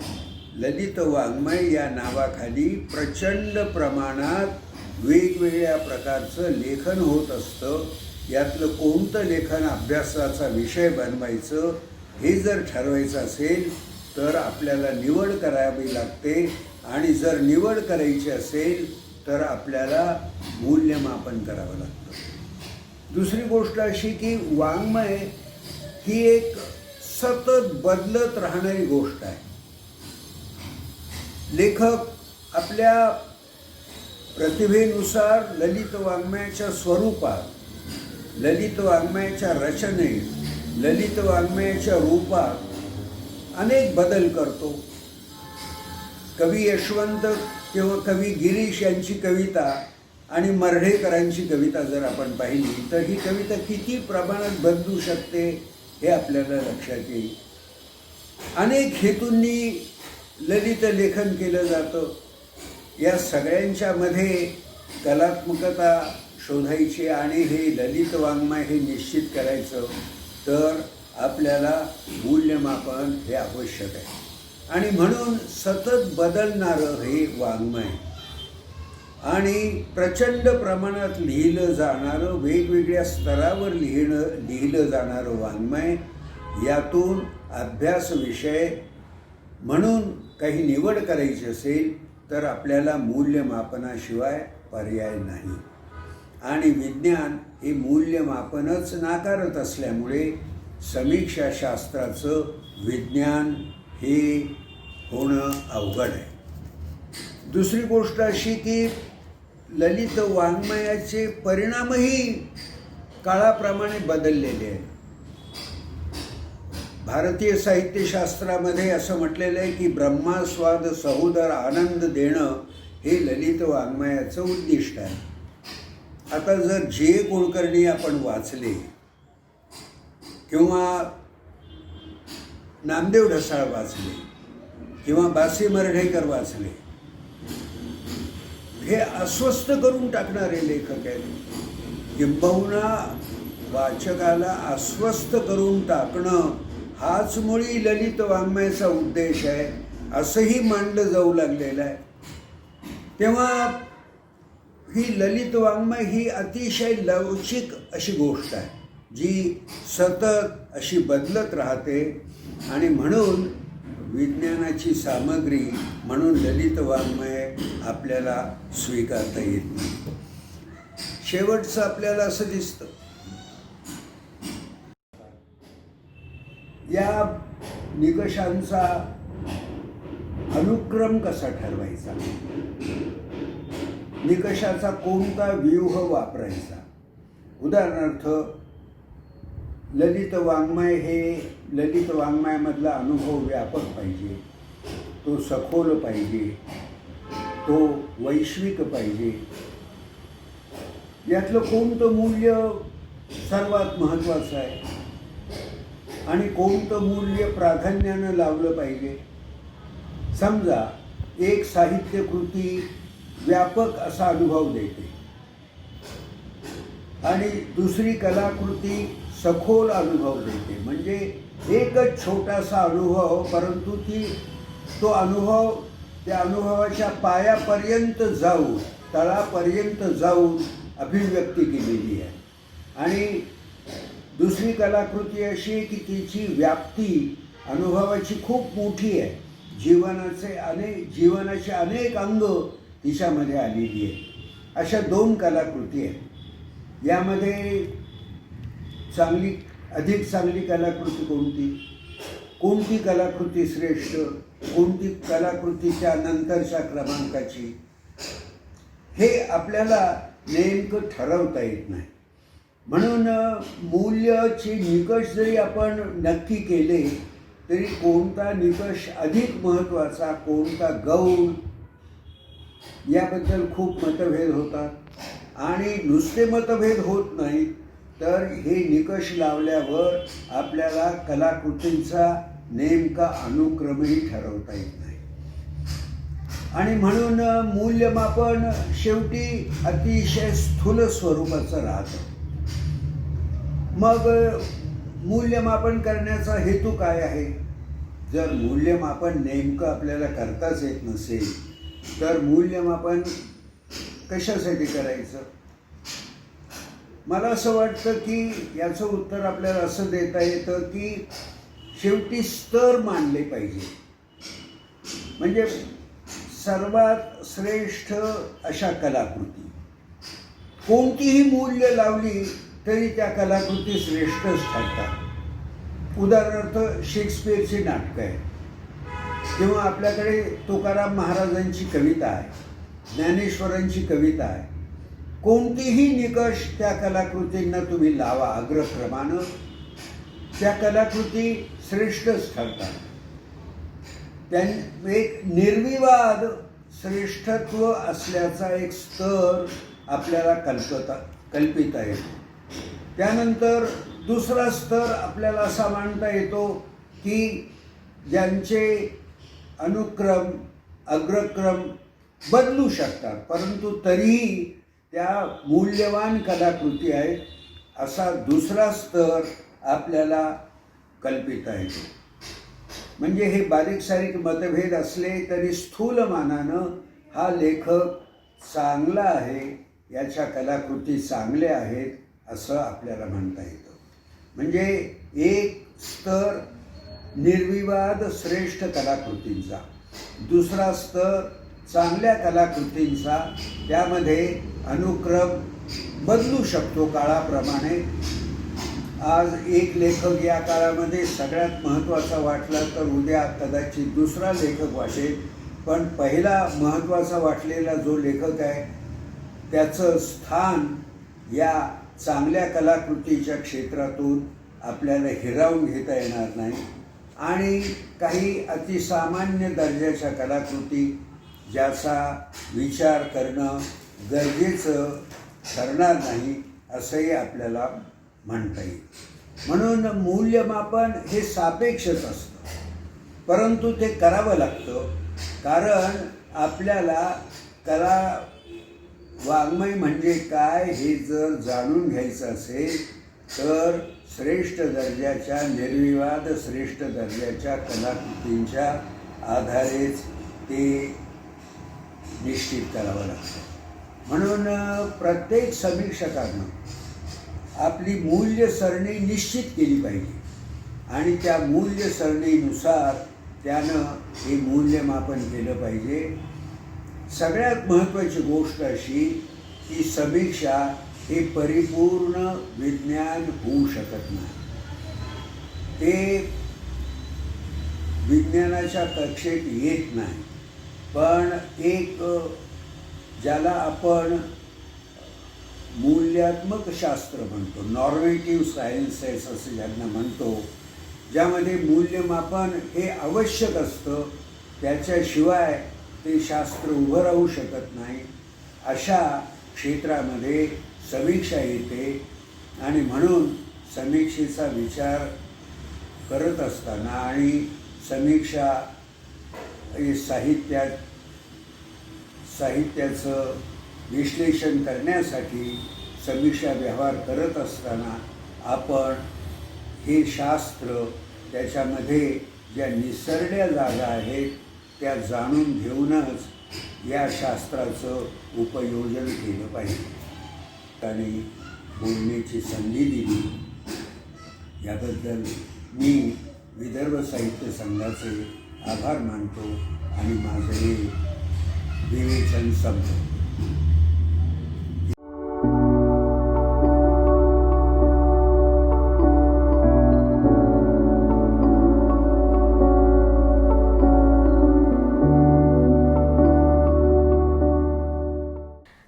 B: ललित वाङ्मय या नावाखाली प्रचंड प्रमाणात वेगवेगळ्या प्रकारचं लेखन होत असतं. यातलं कोणतं लेखन अभ्यासाचा विषय बनवायचं हे जर ठरवायचं असेल तर आपल्याला निवड करावी लागते. आणि जर निवड करायची असेल तर आपल्याला मूल्यमापन करावं लागतं. दुसरी गोष्ट अशी की वाङ्मय ही एक सतत बदलत राहणारी गोष्ट आहे. लेखक आपल्या प्रतिभेनुसार ललित वाङ्मयाच्या स्वरूपात, ललित वाङ्मयाच्या रचनेत, ललित वाङ्मयाच्या रूपात अनेक बदल करतो. कवी यशवंत किंवा कवी गिरीश यांची कविता आणि मर्ढेकरांची कविता जर आपण पाहिली तर ही कविता किती प्रमाणात बदलू शकते हे आपल्याला लक्षात येईल. अनेक हेतूंनी ललित लेखन केलं जातं. या सगळ्यांच्यामध्ये कलात्मकता शोधायची आणि हे ललित वाङ्मय हे निश्चित करायचं तर आपल्याला मूल्यमापन हे आवश्यक आहे. आणि म्हणून सतत बदलणारं हे वाङ्मय आणि प्रचंड प्रमाणात लिहिलं जाणारं, वेगवेगळ्या स्तरावर लिहिलं जाणारं वाङ्मय, यातून अभ्यास विषय म्हणून काही निवड करायची असेल तर आपल्याला मूल्यमापनाशिवाय पर्याय नाही. आणि विज्ञान हे मूल्यमापनच नाकारत असल्यामुळे समीक्षा शास्त्राचं विज्ञान हे होणं अवघड आहे. दुसरी गोष्ट अशी की ललित वाङ्मयाचे परिणामही काळाप्रमाणे बदललेले आहेत. भारतीय साहित्यशास्त्रामध्ये असं म्हटलेलं आहे की ब्रह्मास्वाद सहोदर आनंद देणं हे ललित वाङ्मयाचं उद्दिष्ट आहे. आता जर जे कुलकर्णी आपण वाचले किंवा नामदेव ढसाळ वाचले किंवा बासी मर्ढेकर वाचले, हे अस्वस्थ करून टाकणारे लेखक आहेत. किंबहुना वाचकाला अस्वस्थ करून टाकणं हाच मुळी ललित वाङ्मयाचा उद्देश आहे असंही मानलं जाऊ लागलेलं आहे. तेव्हा ही ललित वाङ्मय ही अतिशय लवचिक अशी गोष्ट आहे जी सतत अशी बदलत राहते. आणि म्हणून विज्ञानाची सामग्री म्हणून ललित वाङ्मय आपल्याला स्वीकारता येत नाही. शेवटचं आपल्याला असं दिसतं या निकषांचा अनुक्रम कसा ठरवायचा, निकषाचा कोणता व्यूह वापरायचा. उदाहरणार्थ ललित वाङ्मय हे ललित वाङ्मयामधला अनुभव व्यापक पाहिजे, तो सखोल पाहिजे, तो वैश्विक पाहिजे. यातलं कोणतं मूल्य सर्वात महत्त्वाचं आहे आणि कोणतं मूल्य प्राधान्यानं लावलं पाहिजे. समजा एक साहित्यकृती व्यापक असा अनुभव देते आणि दुसरी कलाकृती सखोल अनुभव देते. म्हणजे एकच छोटासा अनुभव परंतु तो अनुभव त्या अनुभवाच्या पायापर्यंत जाऊन, तळापर्यंत जाऊन अभिव्यक्ती केलेली आहे. आणि दुसरी कलाकृती अशी आहे की तिची व्याप्ती अनुभवाची खूप मोठी आहे. जीवनाचे अनेक अंग तिच्यामध्ये आलेली आहे. अशा दोन कलाकृती आहेत. यामध्ये अधिक चांगली कलाकृती कोणती? कोणती कलाकृती श्रेष्ठ, कोणती कलाकृतीच्या नंतरच्या क्रमांकाची, हे आपल्याला नेमकं ठरवता येत नाही. म्हणून मूल्याचे निकष जरी आपण नक्की केले तरी कोणता निकष अधिक महत्त्वाचा, कोणता गौण, याबद्दल खूप मतभेद होतात. आणि नुसते मतभेद होत नाहीत तर हे निकष लावल्यावर आपल्याला कलाकृतींचा नेमका अनुक्रमही ठरवता येत नाही. आणि म्हणून मूल्यमापन शेवटी अतिशय स्थूल स्वरूपाचं राहतं. मग मूल्यमापन करण्याचा हेतू काय आहे? जर मूल्यमापन नेमकं आपल्याला करताच येत नसेल तर मूल्यमापन कशासाठी करायचं? मला असं वाटतं की याचं उत्तर आपल्याला असं देता येतं की शेवटी स्तर मानले पाहिजे. म्हणजे सर्वात श्रेष्ठ अशा कलाकृती, कोणतीही मूल्य लावली तरी त्या कलाकृती श्रेष्ठच ठरतात. उदाहरणार्थ शेक्सपियरची नाटकं आहे किंवा आपल्याकडे तुकाराम महाराजांची कविता आहे, ज्ञानेश्वरांची कविता आहे. कोणतीही निकष त्या कलाकृतींना तुम्ही लावा अग्रक्रमानं, त्या कलाकृती श्रेष्ठच ठरतात. एक निर्विवाद श्रेष्ठत्व असल्याचा एक स्तर आपल्याला कल्पिता येतो. त्यानंतर दुसरा स्तर आपल्याला असा मांडता येतो की ज्यांचे अनुक्रम अग्रक्रम बदलू शकतात परंतु तरीही त्या मूल्यवान कलाकृती आहेत, असा दुसरा स्तर आपल्याला कल्पिता येतो. म्हणजे हे बारीक सारीक मतभेद असले तरी स्थूल मानानं हा लेखक चांगला आहे, याच्या कलाकृती चांगल्या आहेत असं आपल्याला म्हणता येतं. म्हणजे एक स्तर निर्विवाद श्रेष्ठ कलाकृतींचा, दुसरा स्तर चांगल्या कलाकृतींचा, त्यामध्ये अनुक्रम बदलू शकतो काळाप्रमाणे. आज एक लेखक या काळामध्ये सगळ्यात महत्त्वाचा वाटला तर उद्या कदाचित दुसरा लेखक वाटेल, पण पहिला महत्त्वाचा वाटलेला जो लेखक आहे त्याचं स्थान या चांगल्या कलाकृतीच्या क्षेत्रातून आपल्याला हिरावून घेता येणार नाही. आणि काही अतिसामान्य दर्जाच्या कलाकृती ज्याचा विचार करणं गरजेचं ठरणार नाही असंही आपल्याला म्हणता येईल. म्हणून मूल्यमापन हे सापेक्षच असतं, परंतु ते करावं लागतं. कारण आपल्याला कला वाङ्मय म्हणजे काय हे जर जाणून घ्यायचं असेल तर श्रेष्ठ दर्जाच्या निर्विवाद श्रेष्ठ दर्जाच्या कलाकृतींच्या आधारेच ते निश्चित करावं लागतं. म्हणून प्रत्येक समीक्षकानं आपली मूल्य सरणी निश्चित केली पाहिजे आणि त्या मूल्य सरणीनुसार त्यानं हे मूल्यमापन केलं पाहिजे. सगळ्यात महत्त्वाची गोष्ट अशी की समीक्षा हे परिपूर्ण विज्ञान होऊ शकत नाही. ते विज्ञानाच्या कक्षेत येत नाही, पण एक ज्याला आपण मूल्यात्मक शास्त्र म्हणतो, नॉर्मेटिव्ह सायन्सेस असं ज्यांना म्हणतो, ज्यामध्ये मूल्यमापन हे आवश्यक असतं, त्याच्याशिवाय ते शास्त्र उभं राहू शकत नाही, अशा क्षेत्रामध्ये समीक्षा येते. आणि म्हणून समीक्षेचा विचार करत असताना आणि समीक्षा साहित्याचं विश्लेषण करण्यासाठी समीक्षा व्यवहार करत असताना आपण हे शास्त्र त्याच्यामध्ये ज्या निसरड्या जागा आहेत त्या जाणून घेऊनच या शास्त्राचं उपयोजन केलं पाहिजे. आणि बोलण्याची संधी दिली याबद्दल मी विदर्भ साहित्य संघाचे आभार मानतो आणि माझं हे विवेचन संपतो.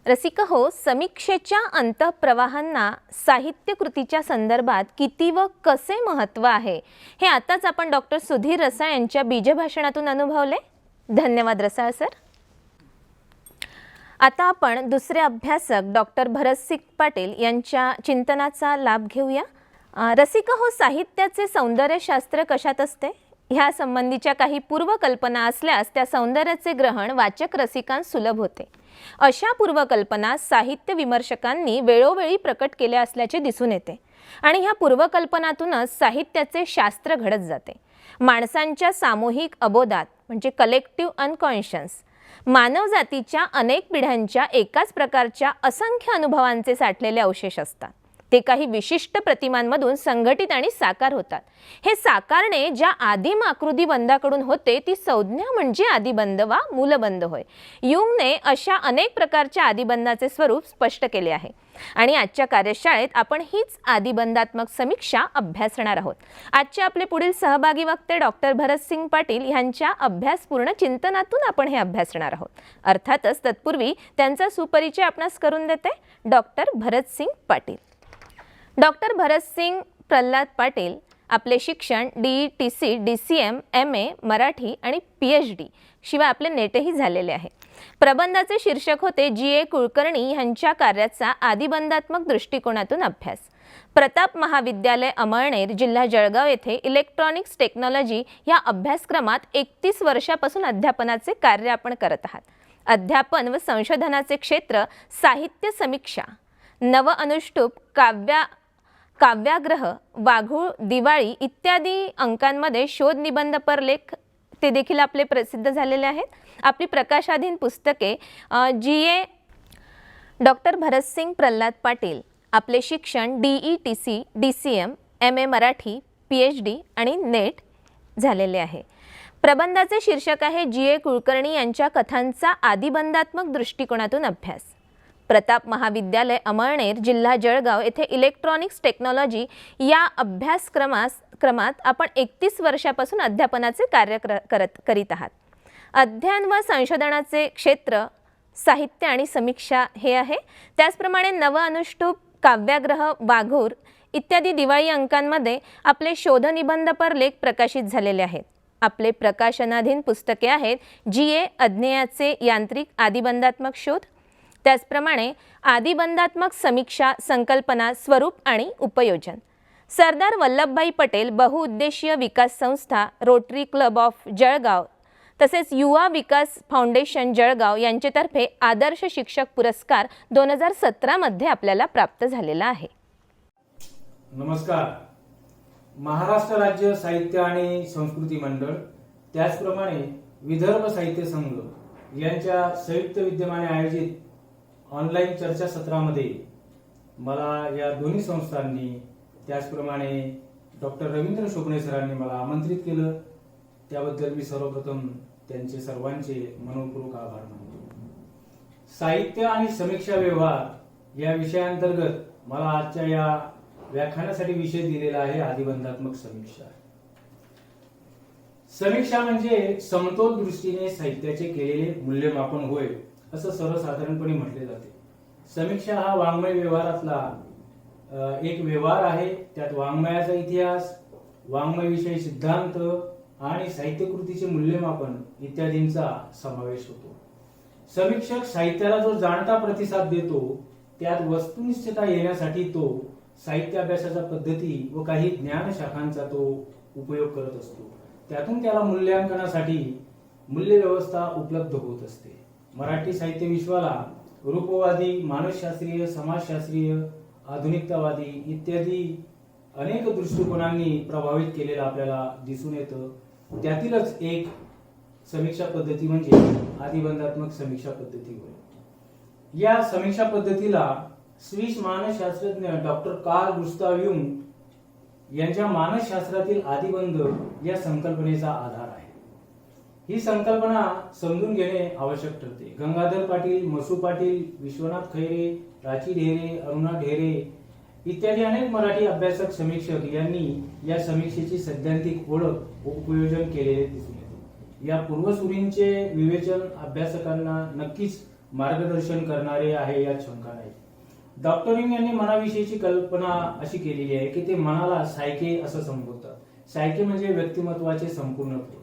A: रसिक हो, समीक्षेच्या अंतःप्रवाहांना साहित्य कृतीच्या संदर्भात किती व कसे महत्त्व आहे हे आताच आपण डॉक्टर सुधीर रसाळ यांच्या बीजभाषणातून अनुभवले. धन्यवाद रसाळ सर. आता आपण दुसरे अभ्यासक डॉक्टर भरतसिंग पाटील यांच्या चिंतनाचा लाभ घेऊया. रसिक हो, साहित्याचे सौंदर्यशास्त्र कशात असते? ह्या संबंधीच्या काही पूर्वकल्पना असल्यास त्या सौंदर्याचे ग्रहण वाचक रसिकांस सुलभ होते. अशा पूर्वकल्पना साहित्य विमर्शकांनी वेळोवेळी प्रकट केल्या असल्याचे दिसून येते आणि ह्या पूर्वकल्पनातूनच साहित्याचे शास्त्र घडत जाते. माणसांच्या सामूहिक अबोधात म्हणजे कलेक्टिव्ह अनकॉन्शियस मानवजातीच्या अनेक पिढ्यांच्या एकाच प्रकारच्या असंख्य अनुभवांचे साठलेले अवशेष असतात. ते काही विशिष्ट प्रतिमांमधून संघटित आणि साकार होतात. हे साकारणे ज्या आदिम आकृतिबंधाकडून होते ती संज्ञा म्हणजे आदिबंध वा मूलबंध होय. युंगने अशा अनेक प्रकारच्या आदिबंधाचे स्वरूप स्पष्ट केले आहे आणि आजच्या कार्यशाळेत आपण हीच आदिबंधात्मक समीक्षा अभ्यासणार आहोत. आजचे आपले पुढील सहभागी वक्ते डॉक्टर भरतसिंग पाटील यांच्या अभ्यासपूर्ण चिंतनातून आपण हे अभ्यासणार आहोत. अर्थातच तत्पूर्वी त्यांचा सुपरिचय आपणास करून देते डॉक्टर भरतसिंग पाटील. डॉक्टर भरतसिंग प्रल्हाद पाटील आपले शिक्षण DETC, DCM, MA मराठी आणि PhD शिवाय आपले नेटही झालेले आहे. प्रबंधाचे शीर्षक होते GA कुलकर्णी यांच्या कार्याचा आदिबंधात्मक दृष्टिकोनातून अभ्यास. प्रताप महाविद्यालय अमळनेर, जिल्हा जळगाव येथे इलेक्ट्रॉनिक्स टेक्नॉलॉजी या अभ्यासक्रमात 31 वर्षापासून अध्यापनाचे कार्य आपण करत आहात. अध्यापन व संशोधनाचे क्षेत्र साहित्य समीक्षा, नव अनुष्टुप, काव्याग्रह, वाघूळ, दिवाळी इत्यादी अंकांमध्ये शोध निबंधपर लेख ते देखील आपले प्रसिद्ध झालेले आहेत. आपली प्रकाशाधीन पुस्तके GA डॉक्टर भरतसिंग प्रल्हाद पाटील आपले शिक्षण DETC, DCM, MA Marathi, PhD आणि नेट झालेले आहे. प्रबंधाचे शीर्षक आहे GA कुलकर्णी यांच्या कथांचा आदिबंधात्मक दृष्टिकोनातून अभ्यास. प्रताप महाविद्यालय अमळनेर, जिल्हा जळगाव येथे इलेक्ट्रॉनिक्स टेक्नॉलॉजी या अभ्यासक्रमात आपण 31 वर्षापासून अध्यापनाचे कार्य करीत आहात. अध्ययन व संशोधनाचे क्षेत्र साहित्य आणि समीक्षा हे आहे. त्याचप्रमाणे नव अनुष्टुप, काव्याग्रह, वाघूर इत्यादी दिवाळी अंकांमध्ये आपले शोधनिबंधपर लेख प्रकाशित झालेले आहेत. आपले प्रकाशनाधीन पुस्तके आहेत GA अज्ञेयाचे यांत्रिक आदिबंधात्मक शोध, त्याचप्रमाणे आदिबंधात्मक समीक्षा, संकल्पना, स्वरूप आणि उपयोजन, सरदार वल्लभभाई पटेल बहुउद्देशीय विकास संस्था, रोटरी क्लब ऑफ जळगाव तसेच युवा विकास फाउंडेशन जळगाव यांच्यातर्फे आदर्श शिक्षक पुरस्कार 2017 मध्ये आपल्याला प्राप्त झालेला आहे.
C: नमस्कार. महाराष्ट्र राज्य साहित्य आणि संस्कृती मंडळ त्याचप्रमाणे विदर्भ साहित्य संघ यांच्या संयुक्त विद्यमाने आयोजित ऑनलाईन चर्चासत्रामध्ये मला या दोन्ही संस्थांनी त्याचप्रमाणे डॉक्टर रवींद्र शोभणे सरांनी मला आमंत्रित केलं. त्याबद्दल मी सर्वप्रथम त्यांचे सर्वांचे मनपूर्वक आभार मानतो. साहित्य आणि समीक्षा व्यवहार या विषयाअंतर्गत मला आजच्या या व्याख्यानासाठी विषय दिलेला आहे आदिबंधात्मक समीक्षा. समीक्षा म्हणजे समतोल दृष्टीने साहित्याचे केलेले मूल्यमापन होय असं सर्वसाधारणपणे म्हटले जाते. समीक्षा हा वाङ्मय व्यवहारातला एक व्यवहार आहे. त्यात वाङ्मयाचा इतिहास, वाङ्मयविषयी सिद्धांत आणि साहित्यकृतीचे मूल्यमापन इत्यादींचा समावेश होतो. समीक्षक साहित्याला जो जाणता प्रतिसाद देतो त्यात वस्तुनिष्ठता येण्यासाठी तो साहित्य अभ्यासाच्या पद्धती व काही ज्ञान शाखांचा तो उपयोग करत असतो. त्यातून त्याला मूल्यांकनासाठी मूल्यव्यवस्था उपलब्ध होत असते. मराठी साहित्य विश्वाला रूपवादी, मानसशास्त्रीय, समाजशास्त्रीय, आधुनिकतावादी इत्यादी अनेक दृष्टिकोनांनी प्रभावित केलेलं आपल्याला दिसून येतं. त्यातीलच एक समीक्षा पद्धती म्हणजे आदिबंधात्मक समीक्षा पद्धती होय. या समीक्षा पद्धतीला स्विस मानसशास्त्रज्ञ डॉक्टर कार्ल गुस्ताव युंग यांच्या मानसशास्त्रातील आदिबंध या संकल्पनेचा आधार आहे. ही संकल्पना समजून घेणे आवश्यक ठरते. गंगाधर पाटील, मसू पाटील, विश्वनाथ खैरे, प्राची ढेरे, अरुणा ढेरे इत्यादी अनेक मराठी अभ्यासक समीक्षक यांनी या समीक्षेची सैद्धांतिक ओळख व उपयोजन केलेले दिसून येते. या पूर्वसुरींचे विवेचन अभ्यासकांना नक्कीच मार्गदर्शन करणारे आहे यात शंका नाही. डॉक्टर युंग यांनी मनाविषयीची कल्पना अशी केलेली आहे की ते मनाला सायके असं संबोधतात. सायके म्हणजे व्यक्तिमत्वाचे संपूर्णत्व.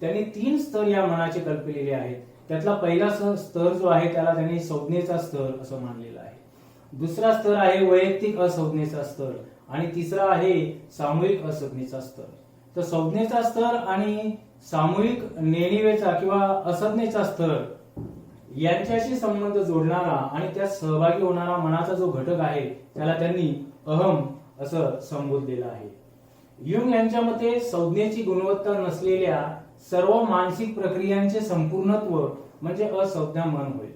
C: त्यांनी 3 स्तर या मनाचे कल्पलेले आहेत. त्यातला पहिला स्तर जो आहे त्याला त्यांनी संज्ञेचा स्तर असं मानलेला आहे. दुसरा स्तर आहे वैयक्तिक असंज्ञेचा स्तर आणि तिसरा आहे सामूहिक असंज्ञेचा स्तर. तर संज्ञेचा स्तर आणि सामूहिक नेणिवेचा किंवा असंज्ञेचा स्तर यांच्याशी संबंध जोडणारा आणि त्यात सहभागी होणारा मनाचा जो घटक आहे त्याला त्यांनी अहम असं संबोधलेलं आहे. युंग यांच्या मते संज्ञेची गुणवत्ता नसलेल्या सर्व मानसिक प्रक्रियांचे संपूर्णत्व म्हणजे असंज्ञा मन होय.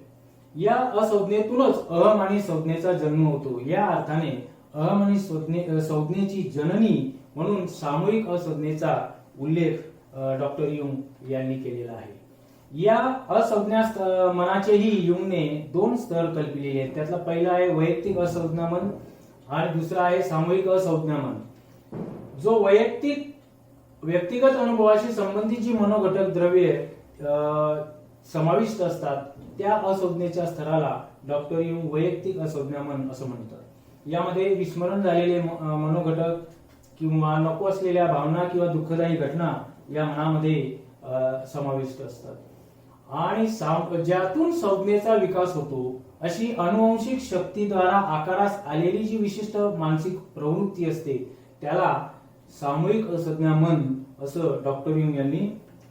C: या असंज्ञेतूनच अहम आणि संज्ञेचा जन्म होतो. या अर्थाने अहम आणि संज्ञेची जननी म्हणून सामूहिक असंज्ञेचा उल्लेख डॉक्टर युंग यांनी केलेला आहे. या असंज्ञा मनाचेही युंगने 2 स्तर कल्पलेले आहेत. त्यातला पहिला आहे वैयक्तिक असंज्ञा मन आणि दुसरा आहे सामूहिक असंज्ञा मन. जो व्यक्तिगत अनुभवाशी संबंधित जी मनोघटक द्रव्ये समाविष्ट असतात त्या असंज्ञेच्या स्तराला डॉक्टर युंग वैयक्तिक असंज्ञा मन असं म्हणतात. यामध्ये विस्मरण झालेले मनोघटक किंवा नको असलेल्या भावना किंवा दुःखदायी घटना या मनामध्ये समाविष्ट असतात. आणि ज्यातून संज्ञेचा विकास होतो अशी अनुवंशिक शक्तीद्वारा आकारास आलेली जी विशिष्ट मानसिक प्रवृत्ती असते त्याला सामूहिक असंज्ञा मन असं डॉक्टर युंग यांनी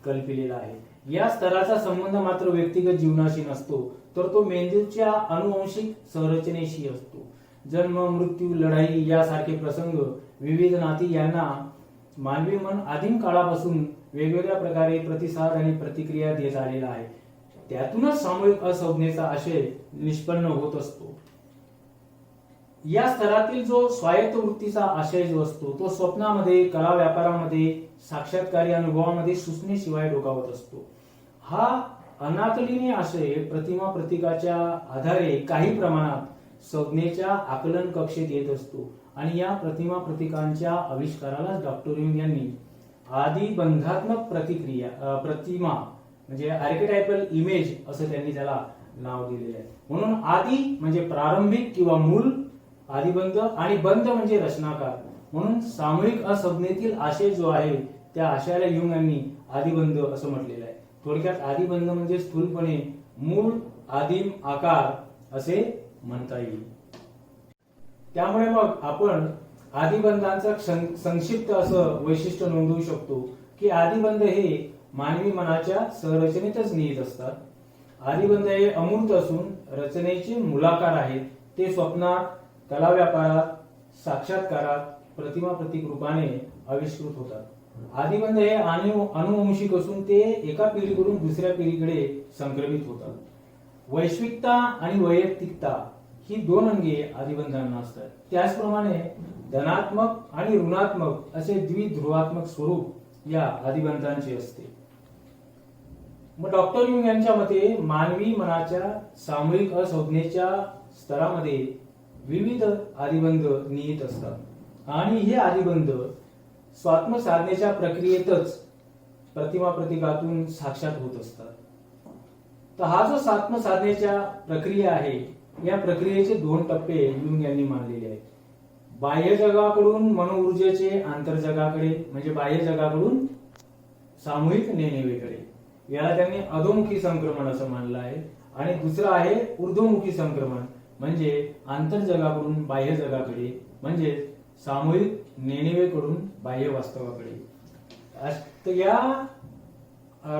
C: कल्पलेला आहे. या स्तराचा संबंध मात्र व्यक्तिगत जीवनाशी नसतो तर तो मेंदूच्या अनुवंशिक संरचनेशी असतो. जन्म, मृत्यू, लढाई यासारखे प्रसंग, विविध नाती यांना मानवी मन आदिम काळापासून वेगवेगळ्या प्रकारे प्रतिसाद आणि प्रतिक्रिया देत आलेला आहे. त्यातूनच सामूहिक असंज्ञेचा आशय निष्पन्न होत असतो. या स्तरातील जो स्वायत्त वृत्तीचा आशय जो असतो तो स्वप्नामध्ये, कला व्यापारामध्ये, साक्षात्कारी अनुभवामध्ये सूचनेशिवाय डोकावत असतो. हा अनाकलनीय आशय प्रतिमा प्रतीकाच्या आधारे काही प्रमाणात संज्ञेच्या आकलन कक्षेत येत असतो आणि या प्रतिमा प्रतीकांच्या आविष्काराला डॉक्टर युंग यांनी आदिबंधात्मक प्रतिमा म्हणजे आर्केटायपल इमेज असं त्यांनी त्याला नाव दिलेलं आहे. म्हणून आदी म्हणजे प्रारंभिक किंवा मूल, आदिबंध आणि बंध म्हणजे रचनाकार. म्हणून सामूहिक असंज्ञेतील आशय जो आहे त्या आशयाला युंग यांनी आदिबंध असं म्हटलेलं आहे. थोडक्यात आदिबंध म्हणजे स्थूलपणे मूळ, आदिम, आकार असे म्हणता येईल. त्यामुळे मग आपण आदिबंधांचं संक्षिप्त असं वैशिष्ट्य नोंदवू शकतो की आदिबंध हे मानवी मनाच्या संरचनेतच निहित असतात. आदिबंध हे अमूर्त असून रचनेचे मूलाकार आहेत. ते स्वप्नात, कला व्यापारात, साक्षात्कारात प्रतिमा प्रतीक रूपाने आविष्कृत होतात. आदिबंध हे अनुवंशिक असून ते एका पिढीकडून दुसऱ्या पिढीकडे संक्रमित होतात. वैश्विकता आणि वैयक्तिकता ही 2 अंगे आदिबंधांना असतात. त्याचप्रमाणे धनात्मक आणि ऋणात्मक असे द्विध्रुवात्मक स्वरूप या आदिबंधांचे असते. मग डॉक्टर युंग यांच्या मते मानवी मनाच्या सामूहिक असंज्ञेच्या स्तरामध्ये विविध आदिबंध निहित असतात आणि हे आदिबंध स्वात्म साधनेच्या प्रक्रियेतच प्रतिमा प्रतीकातून साक्षात होत असतात. तर हा जो स्वात्म साधनेच्या प्रक्रिया आहे या प्रक्रियेचे 2 टप्पे युंग यांनी मानलेले आहेत. बाह्य जगाकडून मनोऊर्जेचे आंतरजगाकडे म्हणजे बाह्य जगाकडून सामूहिक नेणिवेकडे याला त्यांनी अधोमुखी संक्रमण असं मानलं आहे. आणि दुसरं आहे ऊर्ध्वमुखी संक्रमण म्हणजे आंतरजगाकडून बाह्य जगाकडे म्हणजे सामूहिक नेणिवेकडून बाह्य वास्तवाकडे. तर या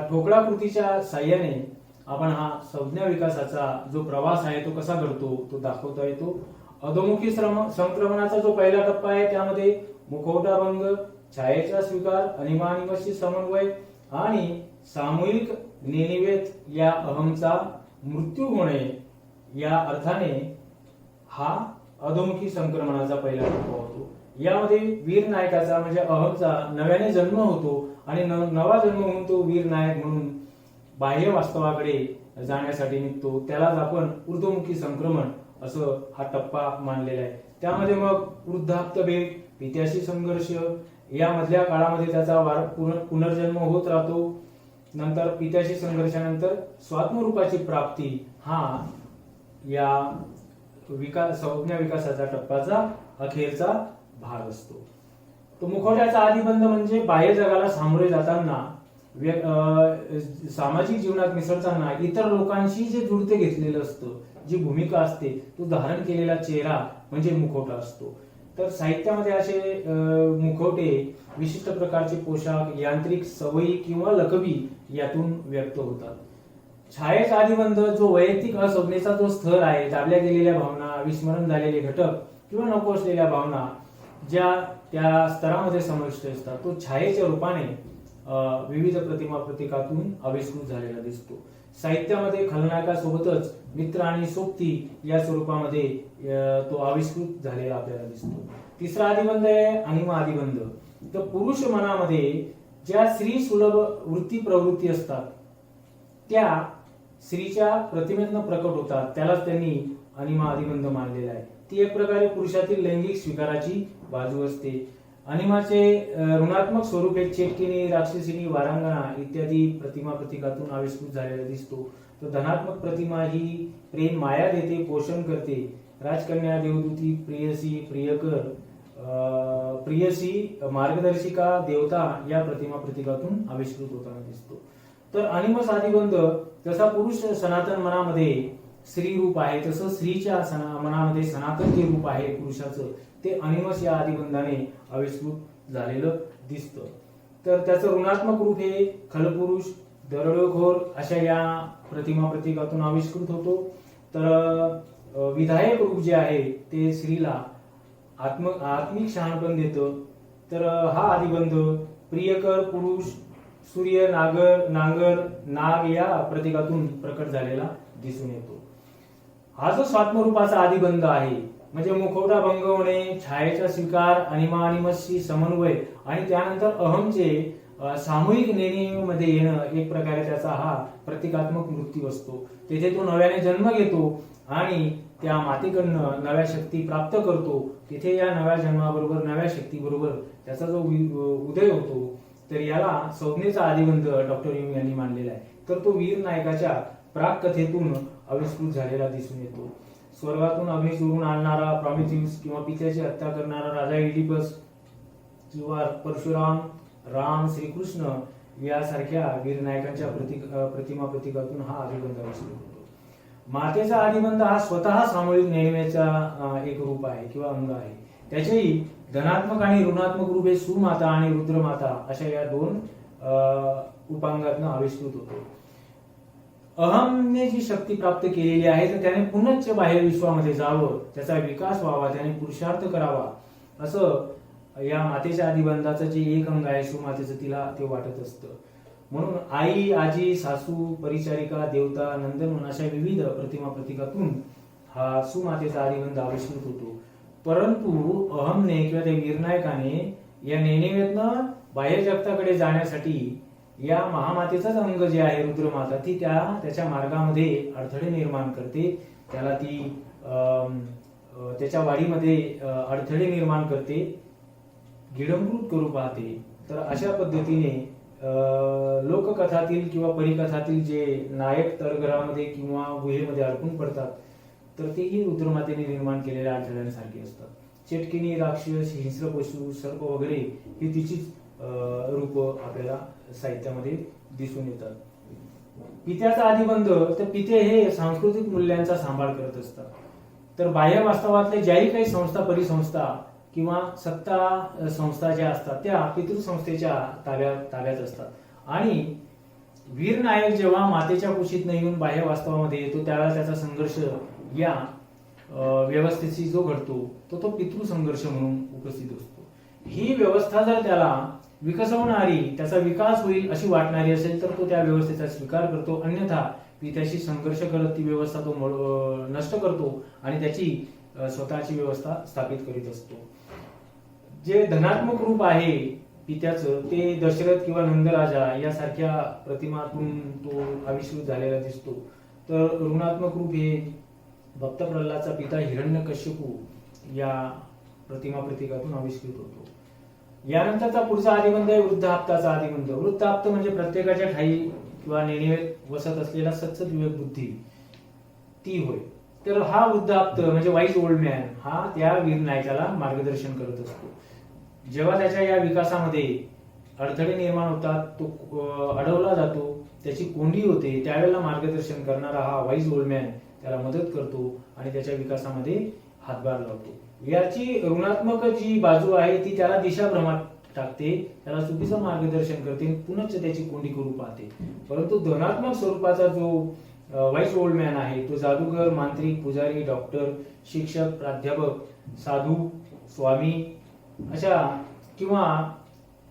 C: ठोकळा कृतीच्या साह्याने आपण हा संज्ञा विकासाचा जो प्रवास आहे तो कसा घडतो तो दाखवता येतो. अधोमुखी संक्रमणाचा जो पहिला टप्पा आहे त्यामध्ये मुखवटाभंग, छायेचा स्वीकार, अनिमानिमशी समन्वय आणि सामूहिक नेणिवेत या अहमचा मृत्यू होणे या अर्थाने हा अधोमुखी संक्रमणाचा पहिला टप्पा होतो. यामध्ये वीर नायकाचा म्हणजे अहमचा नव्याने जन्म होतो आणि नवा जन्म होऊन तो वीर नायक म्हणून बाह्य वास्तवाकडे जाण्यासाठी निघतो. त्यालाच आपण ऊर्ध्वमुखी संक्रमण असं हा टप्पा मानलेला आहे. त्यामध्ये मग वृद्धाप्तभेद, पित्याशी संघर्ष यामधल्या काळामध्ये त्याचा पुनर्जन्म होत राहतो. नंतर पित्याशी संघर्षानंतर स्वात्मरूपाची प्राप्ती हा या संज्ञा विकासाचा टप्प्याचा अखेरचा भाग असतो. तो मुखवट्याचा आदिबंध म्हणजे बाह्य जगाला सामोरे जाताना सामाजिक जीवनात मिसळताना इतर लोकांशी जे जुळते घेतलेलं असतं, जी भूमिका असते, तो धारण केलेला चेहरा म्हणजे मुखवटा असतो. तर साहित्यामध्ये असे मुखवटे विशिष्ट प्रकारचे पोशाख, यांत्रिक सवयी किंवा लकबी यातून व्यक्त होतात. छायेचा आदिबंध जो वैयक्तिक असंज्ञेचा जो स्तर आहे, दाबल्या गेलेल्या भावना, विस्मरण झालेले घटक किंवा नको असलेल्या भावना ज्या त्या स्तरामध्ये समाविष्ट असतात, तो छायेच्या रूपाने विविध प्रतिमा प्रतीकातून आविष्कृत झालेला दिसतो. साहित्यामध्ये खलनायकासोबतच मित्र आणि सोबती या स्वरूपामध्ये तो आविष्कृत झालेला आपल्याला दिसतो. तिसरा आदिबंध आहे अनिमा आदिबंध. तर पुरुष मनामध्ये ज्या स्त्री सुलभ वृत्ती प्रवृत्ती असतात त्या स्त्रीच्या प्रतिमेतनं प्रकट होतात, त्यालाच त्यांनी अनिमा आदिबंध मानलेला आहे. ती एक प्रकारे पुरुषातील लैंगिक स्वीकाराची बाजू असते. अनिमाचे ऋणात्मक स्वरूप एक चेटकिनी, राक्षसिनी, वारांगणा इत्यादी प्रतिमा प्रतीकातून आविष्कृत झालेला दिसतो. तर धनात्मक प्रतिमा ही प्रेम माया देते, पोषण करते. राजकन्या, देवदूती, प्रियसी, प्रियकर, प्रियसी, मार्गदर्शिका, देवता या प्रतिमा प्रतीकातून आविष्कृत होताना दिसतो. तर अनिमस आदिबंध जसा पुरुष सनातन मनामध्ये स्त्री रूप आहे, तसं स्त्रीच्या मनामध्ये सनातन जे रूप आहे पुरुषाचं, ते अनिमस या आदिबंधाने आविष्कृत झालेलं दिसतं. तर त्याचं ऋणात्मक रूप हे खलपुरुष, दरोडेखोर अशा या प्रतिमा प्रतीकातून आविष्कृत होतो. तर विधायक रूप जे आहे ते स्त्रीला आत्मिक शहाणपण देतं. तर हा आदिबंध प्रियकर पुरुष, सूर्य, नांगर, नाग या प्रतीकातून प्रकट झालेला दिसून येतो. हा जो स्वात्मरूपाचा आदिबंध आहे म्हणजे मुखवटा भंग होणे, छायेचा स्वीकार, अनिमा अनिमसशी समन्वय आणि त्यानंतर अहमचे सामूहिक नेणीमध्ये येणं, एक प्रकारे त्याचा हा प्रतिकात्मक मृत्यू असतो. तेथे तो नव्याने जन्म घेतो आणि त्या मातेकडनं नव्या शक्ती प्राप्त करतो. तिथे या नव्या जन्माबरोबर, नव्या शक्तीबरोबर त्याचा जो उदय होतो, तर याला संज्ञेचा आदिबंध डॉक्टर युंग यांनी मानलेला आहे. तर तो वीर नायकाच्या प्राक कथेतून आविष्कृत झालेला दिसून येतो. स्वर्गातून अग्नी चोरून आणणारा प्रॉमिथियस किंवा पित्याची हत्या करणारा राजा इडिपस किंवा परशुराम, राम, श्रीकृष्ण यासारख्या वीर नायकांच्या प्रतिमा प्रतीकातून हा आदिबंध आविष्कृत होतो. मातेचा आदिबंध हा स्वतः सामूहिक नेणिवेचा एक रूप आहे किंवा अंग आहे. त्याचेही धनात्मक आणि ऋणात्मक रूप हे सुमाता आणि रुद्रमाता अशा या दोन उपांगातनं आविष्कृत होतो. अहमने जी शक्ती प्राप्त केलेली आहे तर त्याने पुनश्च बाहेर विश्वामध्ये जावं, त्याचा विकास व्हावा, त्याने पुरुषार्थ करावा, असं या मातेच्या आदिबंधाचं जे एक अंग आहे सुमातेचं, तिला ते वाटत असतं. म्हणून आई, आजी, सासू, परिचारिका, देवता, नंदनवन अशा विविध प्रतिमा प्रतीकातून हा सुमातेचा आदिबंध आविष्कृत होतो. परंतु अहमने किंवा त्या वीरनायकाने या नेणिवेतनं बाह्य जगताकडे जाण्यासाठी या महामातेचाच अंग जे आहे रुद्रमाता, ती त्याच्या मार्गामध्ये अडथळे निर्माण करते, त्याला ती त्याच्या वाढीमध्ये अडथळे निर्माण करते, गिळंकृत करू पाहते. तर अशा पद्धतीने लोककथातील किंवा परिकथातील जे नायक तरघरामध्ये किंवा गुहेमध्ये अडकून पडतात, तर तेही रुद्रमातेने निर्माण केलेल्या अडथळ्यांसारखे असतात. चेटकिनी, राक्षस, हिंस्र पशु, सर्प वगैरे ही तिचीच रूप आपल्याला साहित्यामध्ये दिसून येतात. पित्याचा आदिबंध, तर पिते हे सांस्कृतिक मूल्यांचा सांभाळ करत असतात. तर बाह्य वास्तवातले ज्याही काही संस्था, परिसंस्था किंवा सत्ता संस्था ज्या असतात त्या पितृसंस्थेच्या ताब्यात असतात. आणि वीर नायक जेव्हा मातेच्या कुशीत येऊन बाह्य वास्तवामध्ये येतो त्यावेळेला त्याचा संघर्ष या व्यवस्थेशी जो घडतो तो पितृसंघर्ष म्हणून उपस्थित असतो. ही व्यवस्था जर त्याला विकसवणारी, त्याचा विकास होईल अशी वाटणारी असेल तर तो त्या व्यवस्थेचा स्वीकार करतो, अन्यथा पित्याशी संघर्ष करत ती व्यवस्था तो नष्ट करतो आणि त्याची स्वतःची व्यवस्था स्थापित करीत असतो. जे धनात्मक रूप आहे पित्याचं ते दशरथ किंवा नंदराजा यासारख्या प्रतिमातून तो आविष्कृत झालेला दिसतो. तर ऋणात्मक रूप हे भक्त प्रल्हादचा पिता हिरण्यकश्यपू या प्रतिमा प्रतीकातून आविष्कृत होतो. यानंतरचा पुढचा आदिबंध आहे वृद्धाप्ताचा आदिबंध. वृद्धाप्त म्हणजे प्रत्येकाच्या ठायी किंवा नेणिवेत वसत असलेला सत्सद विवेक बुद्धी ती होय. तर हा वृद्धाप्त म्हणजे वाईज ओल्ड मॅन हा त्या वीर नायकाला मार्गदर्शन करत असतो. जेव्हा त्याच्या या विकासामध्ये अडथळे निर्माण होतात, तो अडवला जातो, त्याची कोंडी होते, त्यावेळेला मार्गदर्शन करणारा हा वाईज ओल्ड मॅन त्याला मदत करतो आणि त्याच्या विकासामध्ये हातभार लावतो. याची ऋणात्मक जी बाजू आहे ती त्याला दिशाभ्रमात टाकते, त्याला चुकीचं मार्गदर्शन करते, पुनश्च त्याची कोंडी करू पाहते. परंतु धनात्मक स्वरूपाचा जो वाईज ओल्ड मॅन आहे तो जादूगर, मांत्रिक, पुजारी, डॉक्टर, शिक्षक, प्राध्यापक, साधू, स्वामी अशा किंवा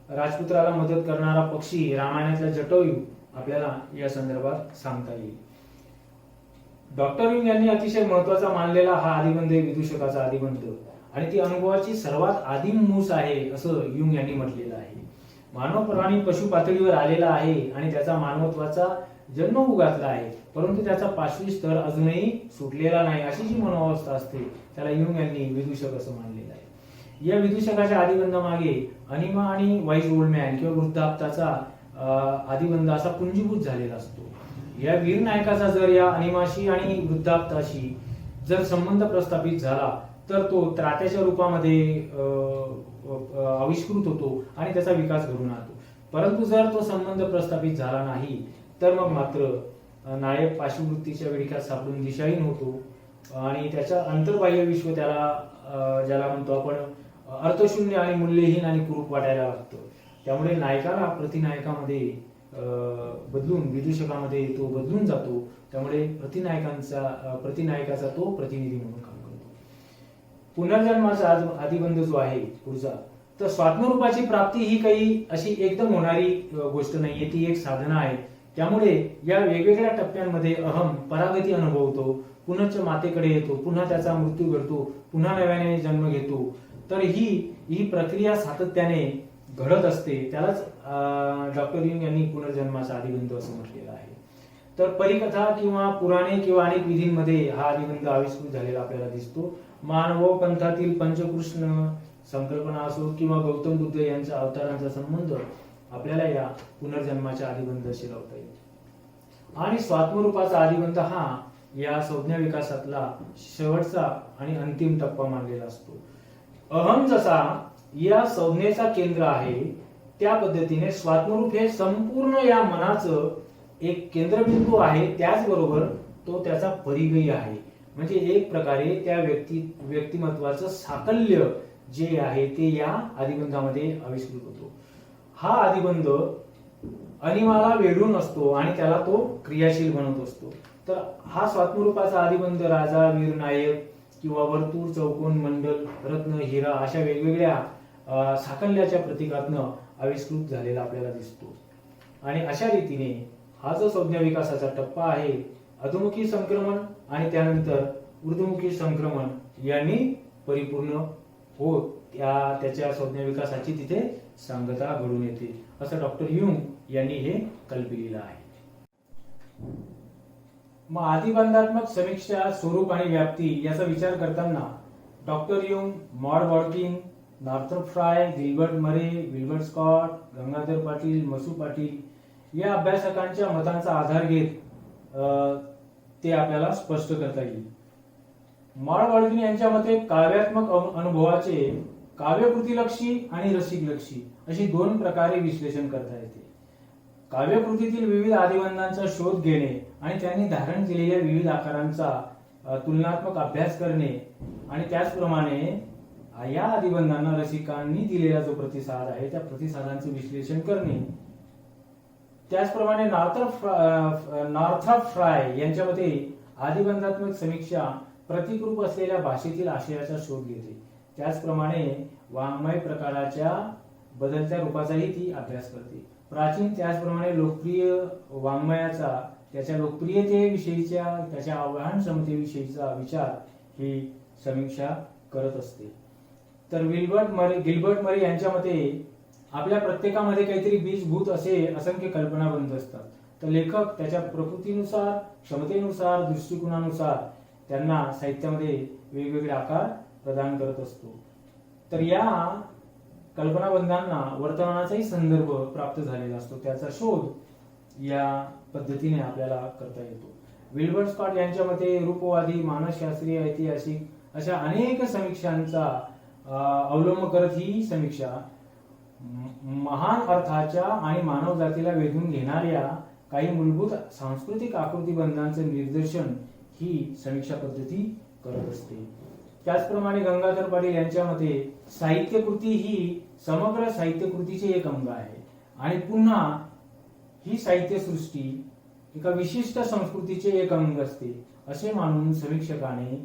C: राजपुत्राला मदत करणारा पक्षी, रामायणातला जटोयू आपल्याला या संदर्भात सांगता येईल. डॉक्टर युंग यांनी अतिशय महत्वाचा मानलेला हा आदिबंध विदूषकाचा आदिबंध आणि ती अनुभवाची सर्वात आदिम मूस आहे असं युंग यांनी म्हटलेलं आहे. मानव प्राणी पशु पातळीवर आलेला आहे आणि त्याचा मानवत्वाचा जन्म उगातला आहे, परंतु त्याचा पाशवी स्तर अजूनही सुटलेला नाही अशी जी मनोअवस्था असते त्याला युंग यांनी विदूषक असं मानलेलं आहे. या विदूषकाच्या आदिबंधामागे अनिमा आणि वाईज ओल्ड मॅन किंवा वृद्धाप्ताचा आदिबंध असा पुंजीभूत झालेला असतो. या वीर नायकाचा जर या अनिमाशी आणि वृद्धाप्ताशी जर संबंध प्रस्थापित झाला तर तो त्रात्याच्या रूपामध्ये आविष्कृत होतो आणि त्याचा विकास घडून आणतो. परंतु जर तो संबंध प्रस्थापित झाला नाही तर मग मात्र नायक पाशुवृत्तीच्या विळख्यात सापडून दिशाहीन होतो आणि त्याच्या अंतर्बाह्य विश्व त्याला ज्याला म्हणतो आपण अर्थशून्य आणि मूल्यहीन आणि कुरूप वाटायला लागतं. त्यामुळे नायकाला प्रतिनायकामध्ये बदलून विदूषकामध्ये तो बदलून जातो. त्यामुळे प्रतिनायकाचा तो प्रतिनिधी म्हणून काम करतो. पुनर्जन्माचा आदिबंध जो आहे पुढचा, तर स्वात्मरूपाची प्राप्ती ही काही अशी एकदम होणारी गोष्ट नाहीये, ती एक साधना आहे. त्यामुळे या वेगवेगळ्या टप्प्यांमध्ये अहम परागती अनुभवतो, पुनश्च मातेकडे येतो, पुन्हा त्याचा मृत्यू घडतो, पुन्हा नव्याने जन्म घेतो. तर ही प्रक्रिया सातत्याने घडत असते. त्यालाच डॉक्टर युंग यांनी पुनर्जन्माचा आदिबंध असं म्हटलेलं आहे. तर परिकथा किंवा पुराणे किंवा अनेक विधींमध्ये हा आदिबंध आविष्कृत झालेला आपल्याला दिसतो. मानव पंथातील पंचकृष्ण संकल्पना असो किंवा गौतम बुद्ध यांच्या अवतारांचा संबंध आपल्याला या पुनर्जन्माच्या आदिबंधाशी लावता येईल. आणि स्वात्मरूपाचा आदिबंध हा या संज्ञा विकासातला शेवटचा आणि अंतिम टप्पा मानलेला असतो. अहम जसा या संज्ञेचा केंद्र आहे त्या पद्धतीने स्वात्मरूप हे संपूर्ण या मनाचं एक केंद्रबिंदू आहे, त्याचबरोबर तो त्याचा परिघही आहे. म्हणजे एक प्रकारे त्या व्यक्तिमत्वाचं साकल्य जे आहे ते या आदिबंधामध्ये आविष्कृत होतो. हा आदिबंध अनिमाला वेढून असतो आणि त्याला तो क्रियाशील बनवत असतो. तर हा स्वात्मरूपाचा आदिबंध राजा, वीर, नायक किंवा वर्तुळ, चौकोन, मंडल, रत्न, हिरा अशा वेगवेगळ्या साकल्याच्या प्रतीकातनं आविष्कृत झालेला आपल्याला दिसतो. आणि अशा रीतीने हा जो संज्ञा विकासाचा टप्पा आहे, अधोमुखी संक्रमण आणि त्यानंतर ऊर्ध्वमुखी संक्रमण यांनी परिपूर्ण होत त्याच्या संज्ञा विकासाची तिथे सांगता घडून येते असं डॉक्टर युंग यांनी हे कल्पिलेलं आहे. मग आदिबंधात्मक समीक्षा, स्वरूप आणि व्याप्ती याचा विचार करताना doctor Jung, Maud Bodkin, Northrop Frye, Gilbert Murray, Wilbert Scott, Gangadhar Patil, Masu Patil या अभ्यासकांच्या मतांचा आधार घेत ते आपल्याला स्पष्ट करता येईल. मॉड वॉडकिन यांच्या मते काव्यात्मक अनुभवाचे काव्यकृतीलक्षी आणि रसिकलक्षी अशी दोन प्रकारे विश्लेषण करता येते. काव्यकृतीतील विविध आदिबंधांचा शोध घेणे आणि त्यांनी धारण केलेल्या विविध आकारांचा तुलनात्मक अभ्यास करणे आणि त्याचप्रमाणे या आदिबंधांना रसिकांनी दिलेला जो प्रतिसाद आहे त्या प्रतिसादांचे विश्लेषण करणे. त्याचप्रमाणे नॉर्थरॉप फ्राय यांच्या मते आदिबंधात्मक समीक्षा प्रतिकरूप असलेल्या भाषेतील आशयाचा शोध घेते. त्याचप्रमाणे वाङ्मय प्रकाराच्या बदलत्या रूपाचाही ती अभ्यास करते. प्राचीन त्याचप्रमाणे लोकप्रिय वाङ्मयाचा, त्याच्या लोकप्रियतेविषयीच्या, त्याच्या आव्हान क्षमतेविषयीचा विचार ही समीक्षा करत असते. तर गिल्बर्ट मरे यांच्या मते आपल्या प्रत्येकामध्ये काहीतरी बीजभूत असे असंख्य कल्पनाबंध असतात. तर लेखक त्याच्या प्रकृतीनुसार, क्षमतेनुसार, दृष्टिकोनानुसार त्यांना साहित्यामध्ये वेगवेगळे आकार प्रदान करत असतो. तर या कल्पनाबंधांना वर्तमानाचाही संदर्भ प्राप्त झालेला असतो. त्याचा शोध या पद्धतीने आपल्याला करता येतो. विल्बर स्कॉट यांच्या मते रूपवादी, मानसशास्त्रीय, ऐतिहासिक अशा अनेक समीक्षांचा अवलंब करत ही समीक्षा महान अर्थाच्या आणि मानव जातीला वेधून घेणाऱ्या काही मूलभूत सांस्कृतिक आकृतीबंधांचं निर्देशन ही समीक्षा पद्धती करत असते. त्याचप्रमाणे गंगाधर पाटील यांच्या मते साहित्यकृती ही समग्र साहित्यकृतीचे एक अंग आहे आणि पुन्हा ही साहित्यसृष्टी एका विशिष्ट संस्कृतीचे एक अंग असते असे मानून समीक्षकाने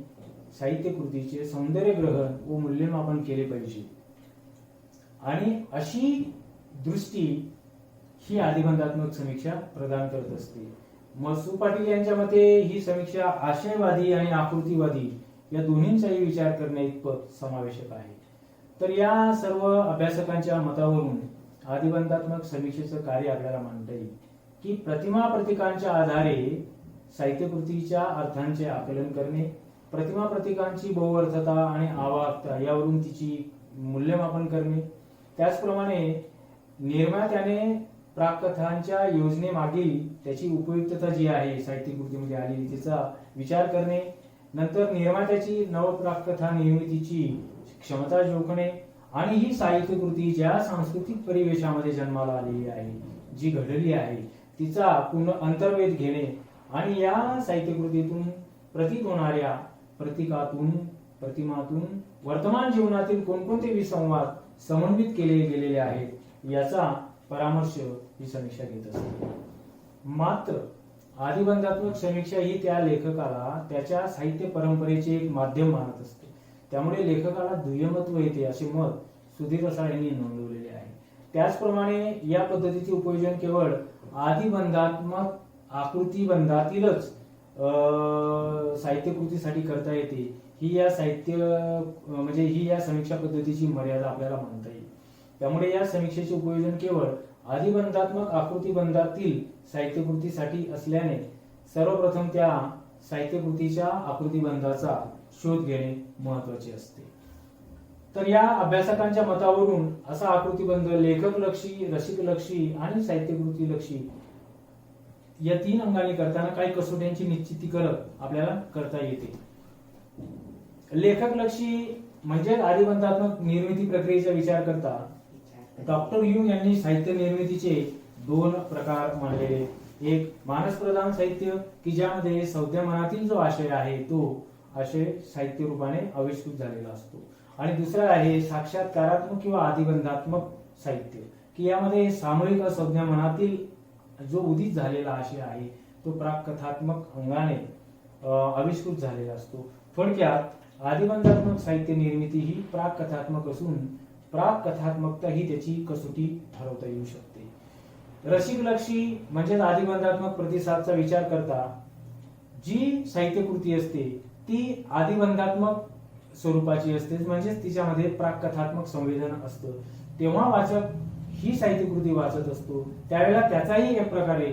C: साहित्यकृतीचे सौंदर्य ग्रहण व मूल्यमापन केले पाहिजे आणि अशी दृष्टी ही आदिबंधात्मक समीक्षा प्रदान करत असते. मसू पाटील यांच्या मते ही समीक्षा आशयवादी आणि आकृतीवादी या दोन्हींचाही विचार करण्याइतपत समावेशक आहे. तर या सर्व अभ्यासकांच्या मतावरून आदिबंधात्मक समीक्षेचं कार्य आपल्याला मांडता येईल की प्रतिमा प्रतीकांच्या आधारे साहित्यकृतीच्या अर्थांचे आकलन करणे, प्रतिमा प्रतीकांची बहुअर्थता आणि आवाहकता यावरून तिची मूल्यमापन करणे, त्याचप्रमाणे निर्मात्याने प्राकथांच्या योजनेमागील त्याची उपयुक्तता जी आहे साहित्यकृतीमध्ये आलेली तिचा विचार करणे, नंतर निर्मात्याची नवप्राकथा निर्मितीची क्षमता जोखणे आणि ही साहित्यकृती ज्या सांस्कृतिक परिवेशामध्ये जन्माला आलेली आहे, जी घडली आहे, तिचा पुन्हा अंतर्वेध घेणे आणि या साहित्यकृतीतून प्रतीत होणाऱ्या प्रतीकातून, प्रतिमातून वर्तमान जीवनातील कोणकोणते विसंवाद समन्वित केले गेलेले आहेत याचा परामर्श ही समीक्षा घेत असते. मात्र आदिबंधात्मक समीक्षा ही त्या लेखकाला त्याच्या साहित्य परंपरेचे एक माध्यम मानत असते. त्यामुळे लेखकाला दुय्यमत्व येते असे मत सुधीर रसाळ यांनी नोंदवलेले आहे. त्याचप्रमाणे या पद्धतीचे उपयोजन केवळ आदिबंधात्मक आकृतीबंधातीलच साहित्यकृतीसाठी करता येते ही या समीक्षा पद्धतीची मर्यादा आपल्याला मानता येईल. त्यामुळे या समीक्षेचे उपयोजन केवळ आदिबंधात्मक आकृतीबंधातील साहित्यकृतीसाठी असल्याने सर्वप्रथम त्या साहित्यकृतीच्या आकृतीबंधाचा शोध घेणे महत्वाचे असते. तर या अभ्यासकांच्या मतावरून असा आकृतीबंध लेखकलक्षी, रसिकलक्षी आणि साहित्यकृतीलक्षी या तीन अंगांनी करताना काही कसोट्यांची निश्चिती करत आपल्याला करता येते. लेखकलक्षी म्हणजे आदिबंधात्मक निर्मिती प्रक्रियेचा विचार करता डॉक्टर ह्यूम यांनी साहित्य निर्मितीचे दोन प्रकार मांडलेले. एक मानसप्रधान साहित्य की ज्यामध्ये संज्ञामनातील जो आशय आहे तो आशय साहित्य रूपाने आविष्कृत झालेला असतो आणि दुसरा आहे साक्षात्कारात्मक किंवा आदिबंधात्मक साहित्य की यामध्ये सामूहिक संज्ञामनातील जो उदित झालेला आशय आहे तो प्राककथात्मक अंगाने आविष्कृत झालेला असतो. थोडक्यात आदिबंधात्मक साहित्य निर्मिती ही प्राककथात्मक असून प्राककथात्मकता ही त्याची कसोटी ठरवता येऊ शकते. रसिकलक्षी म्हणजे आदिबंधात्मक प्रतिसादचा विचार करता जी साहित्यकृती असते ती आदिबंधात्मक स्वरूपाची असते, म्हणजेच तिच्यामध्ये प्राककथात्मक संवेदन असतं. तेव्हा वाचक ही साहित्यकृती वाचत असतो त्यावेळेला त्याचाही एक प्रकारे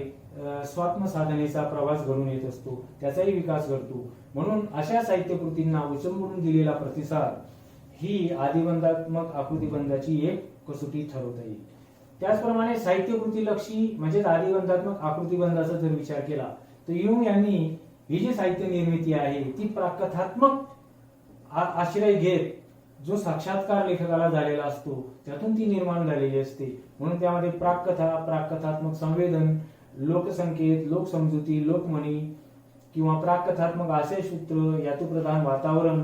C: स्वात्म साधनेचा प्रवास घडून येत असतो, त्याचाही विकास घडतो. म्हणून अशा साहित्यकृतींना उचंबळून दिलेला प्रतिसाद ही आदिबंधात्मक आकृतीबंधाची एक कसोटी ठरवता येईल. त्याचप्रमाणे साहित्यकृतीलक्षी म्हणजे आदिबंधात्मक आकृतीबंधाचा जर विचार केला तर ह्यूम यांनी ही जी साहित्य निर्मिती आहे ती प्राकथात्मक आश्रय घेत जो साक्षात्कार लेखकाला झालेला असतो त्यातून ती निर्माण झालेली असते. म्हणून त्यामध्ये प्राककथा, प्राककथात्मक संवेदन, लोकसंकेत, लोकसमजुती, लोकमणी किंवा प्राककथात्मक आशयसूत्र, यातुप्रधान वातावरण,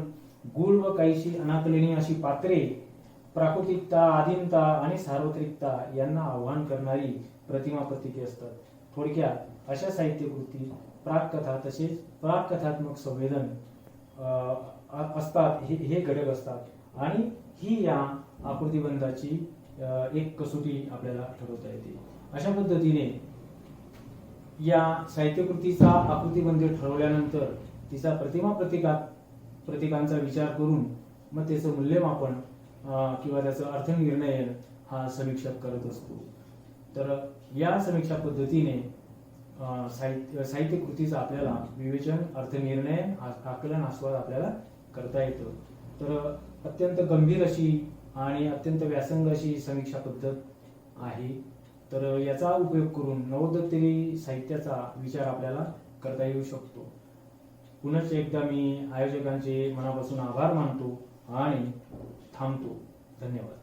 C: गूढ व काहीशी अनाकलनीय अशी पात्रे, प्राकृतिकता, आदिमता आणि सार्वत्रिकता यांना आव्हान करणारी प्रतिमा प्रतीके असतात. थोडक्यात अशा साहित्यकृती प्राककथा तसेच प्राककथात्मक संवेदन असतात, हे घटक असतात आणि ही या आकृतीबंधाची एक कसोटी आपल्याला ठरवता येते. अशा पद्धतीने या साहित्यकृतीचा आकृतीबंध ठरवल्यानंतर तिचा प्रतिमा प्रतीकांचा विचार करून मग त्याचं मूल्यमापन किंवा त्याचं अर्थनिर्णय हा समीक्षक करत असतो. तर या समीक्षा पद्धतीने साहित्यकृतीचा आपल्याला विवेचन, अर्थनिर्णय, आकलन, आस्वाद आपल्याला करता येतो. तर अत्यंत गंभीर अशी आणि अत्यंत व्यासंग अशी समीक्षा पद्धत आहे. तर याचा उपयोग करून नवोदित साहित्याचा विचार आपल्याला करता येऊ शकतो. पुनश्च एकदा मी आयोजकांचे मनापासून आभार मानतो आणि थांबतो. धन्यवाद.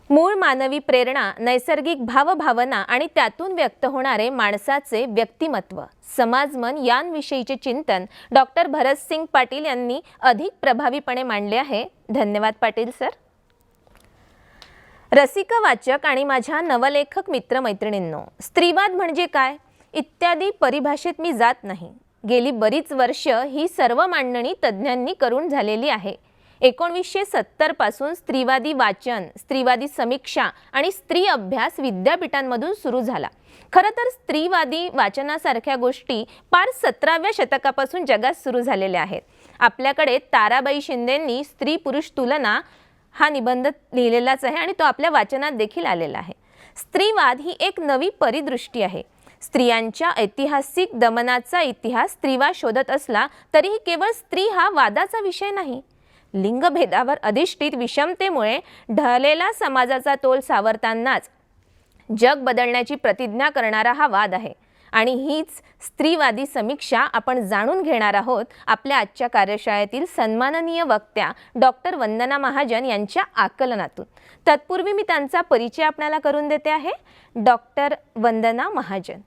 A: मूळ मानवी प्रेरणा, नैसर्गिक भावभावना आणि त्यातून व्यक्त होणारे माणसाचे व्यक्तिमत्व, समाजमन यांविषयीचे चिंतन डॉक्टर भरतसिंग पाटील यांनी अधिक प्रभावीपणे मांडले आहे. धन्यवाद पाटील सर. रसिक वाचक आणि माझ्या नवलेखक मित्रमैत्रिणींनो, स्त्रीवाद म्हणजे काय इत्यादी परिभाषेत मी जात नाही. गेली बरीच वर्ष ही सर्व मांडणी तज्ज्ञांनी करून झालेली आहे. 1970 पासून स्त्रीवादी वाचन, स्त्रीवादी समीक्षा आणि स्त्री अभ्यास विद्यापीठांमधून सुरू झाला. खरं तर स्त्रीवादी वाचनासारख्या गोष्टी पार 17व्या शतकापासून जगात सुरू झालेल्या आहेत. आपल्याकडे ताराबाई शिंदेंनी स्त्री पुरुष तुलना हा निबंध लिहिलेलाच आहे आणि तो आपल्या वाचनात देखील आलेला आहे. स्त्रीवाद ही एक नवी परिदृष्टी आहे. स्त्रियांच्या ऐतिहासिक दमनाचा इतिहास स्त्रीवाद शोधत असला तरीही केवळ स्त्री हा वादाचा विषय नाही. लिंगभेदावर अधिष्ठित विषमतेमुळे ढळलेला समाजाचा तोल सावरतानाच जग बदलण्याची प्रतिज्ञा करणारा हा वाद आहे. आणि हीच स्त्रीवादी समीक्षा आपण जाणून घेणार आहोत आपल्या आजच्या कार्यशाळेतील सन्माननीय वक्त्या डॉक्टर वंदना महाजन यांच्या आकलनातून. तत्पूर्वी मी त्यांचा परिचय आपल्याला करून देते आहे. डॉक्टर वंदना महाजन,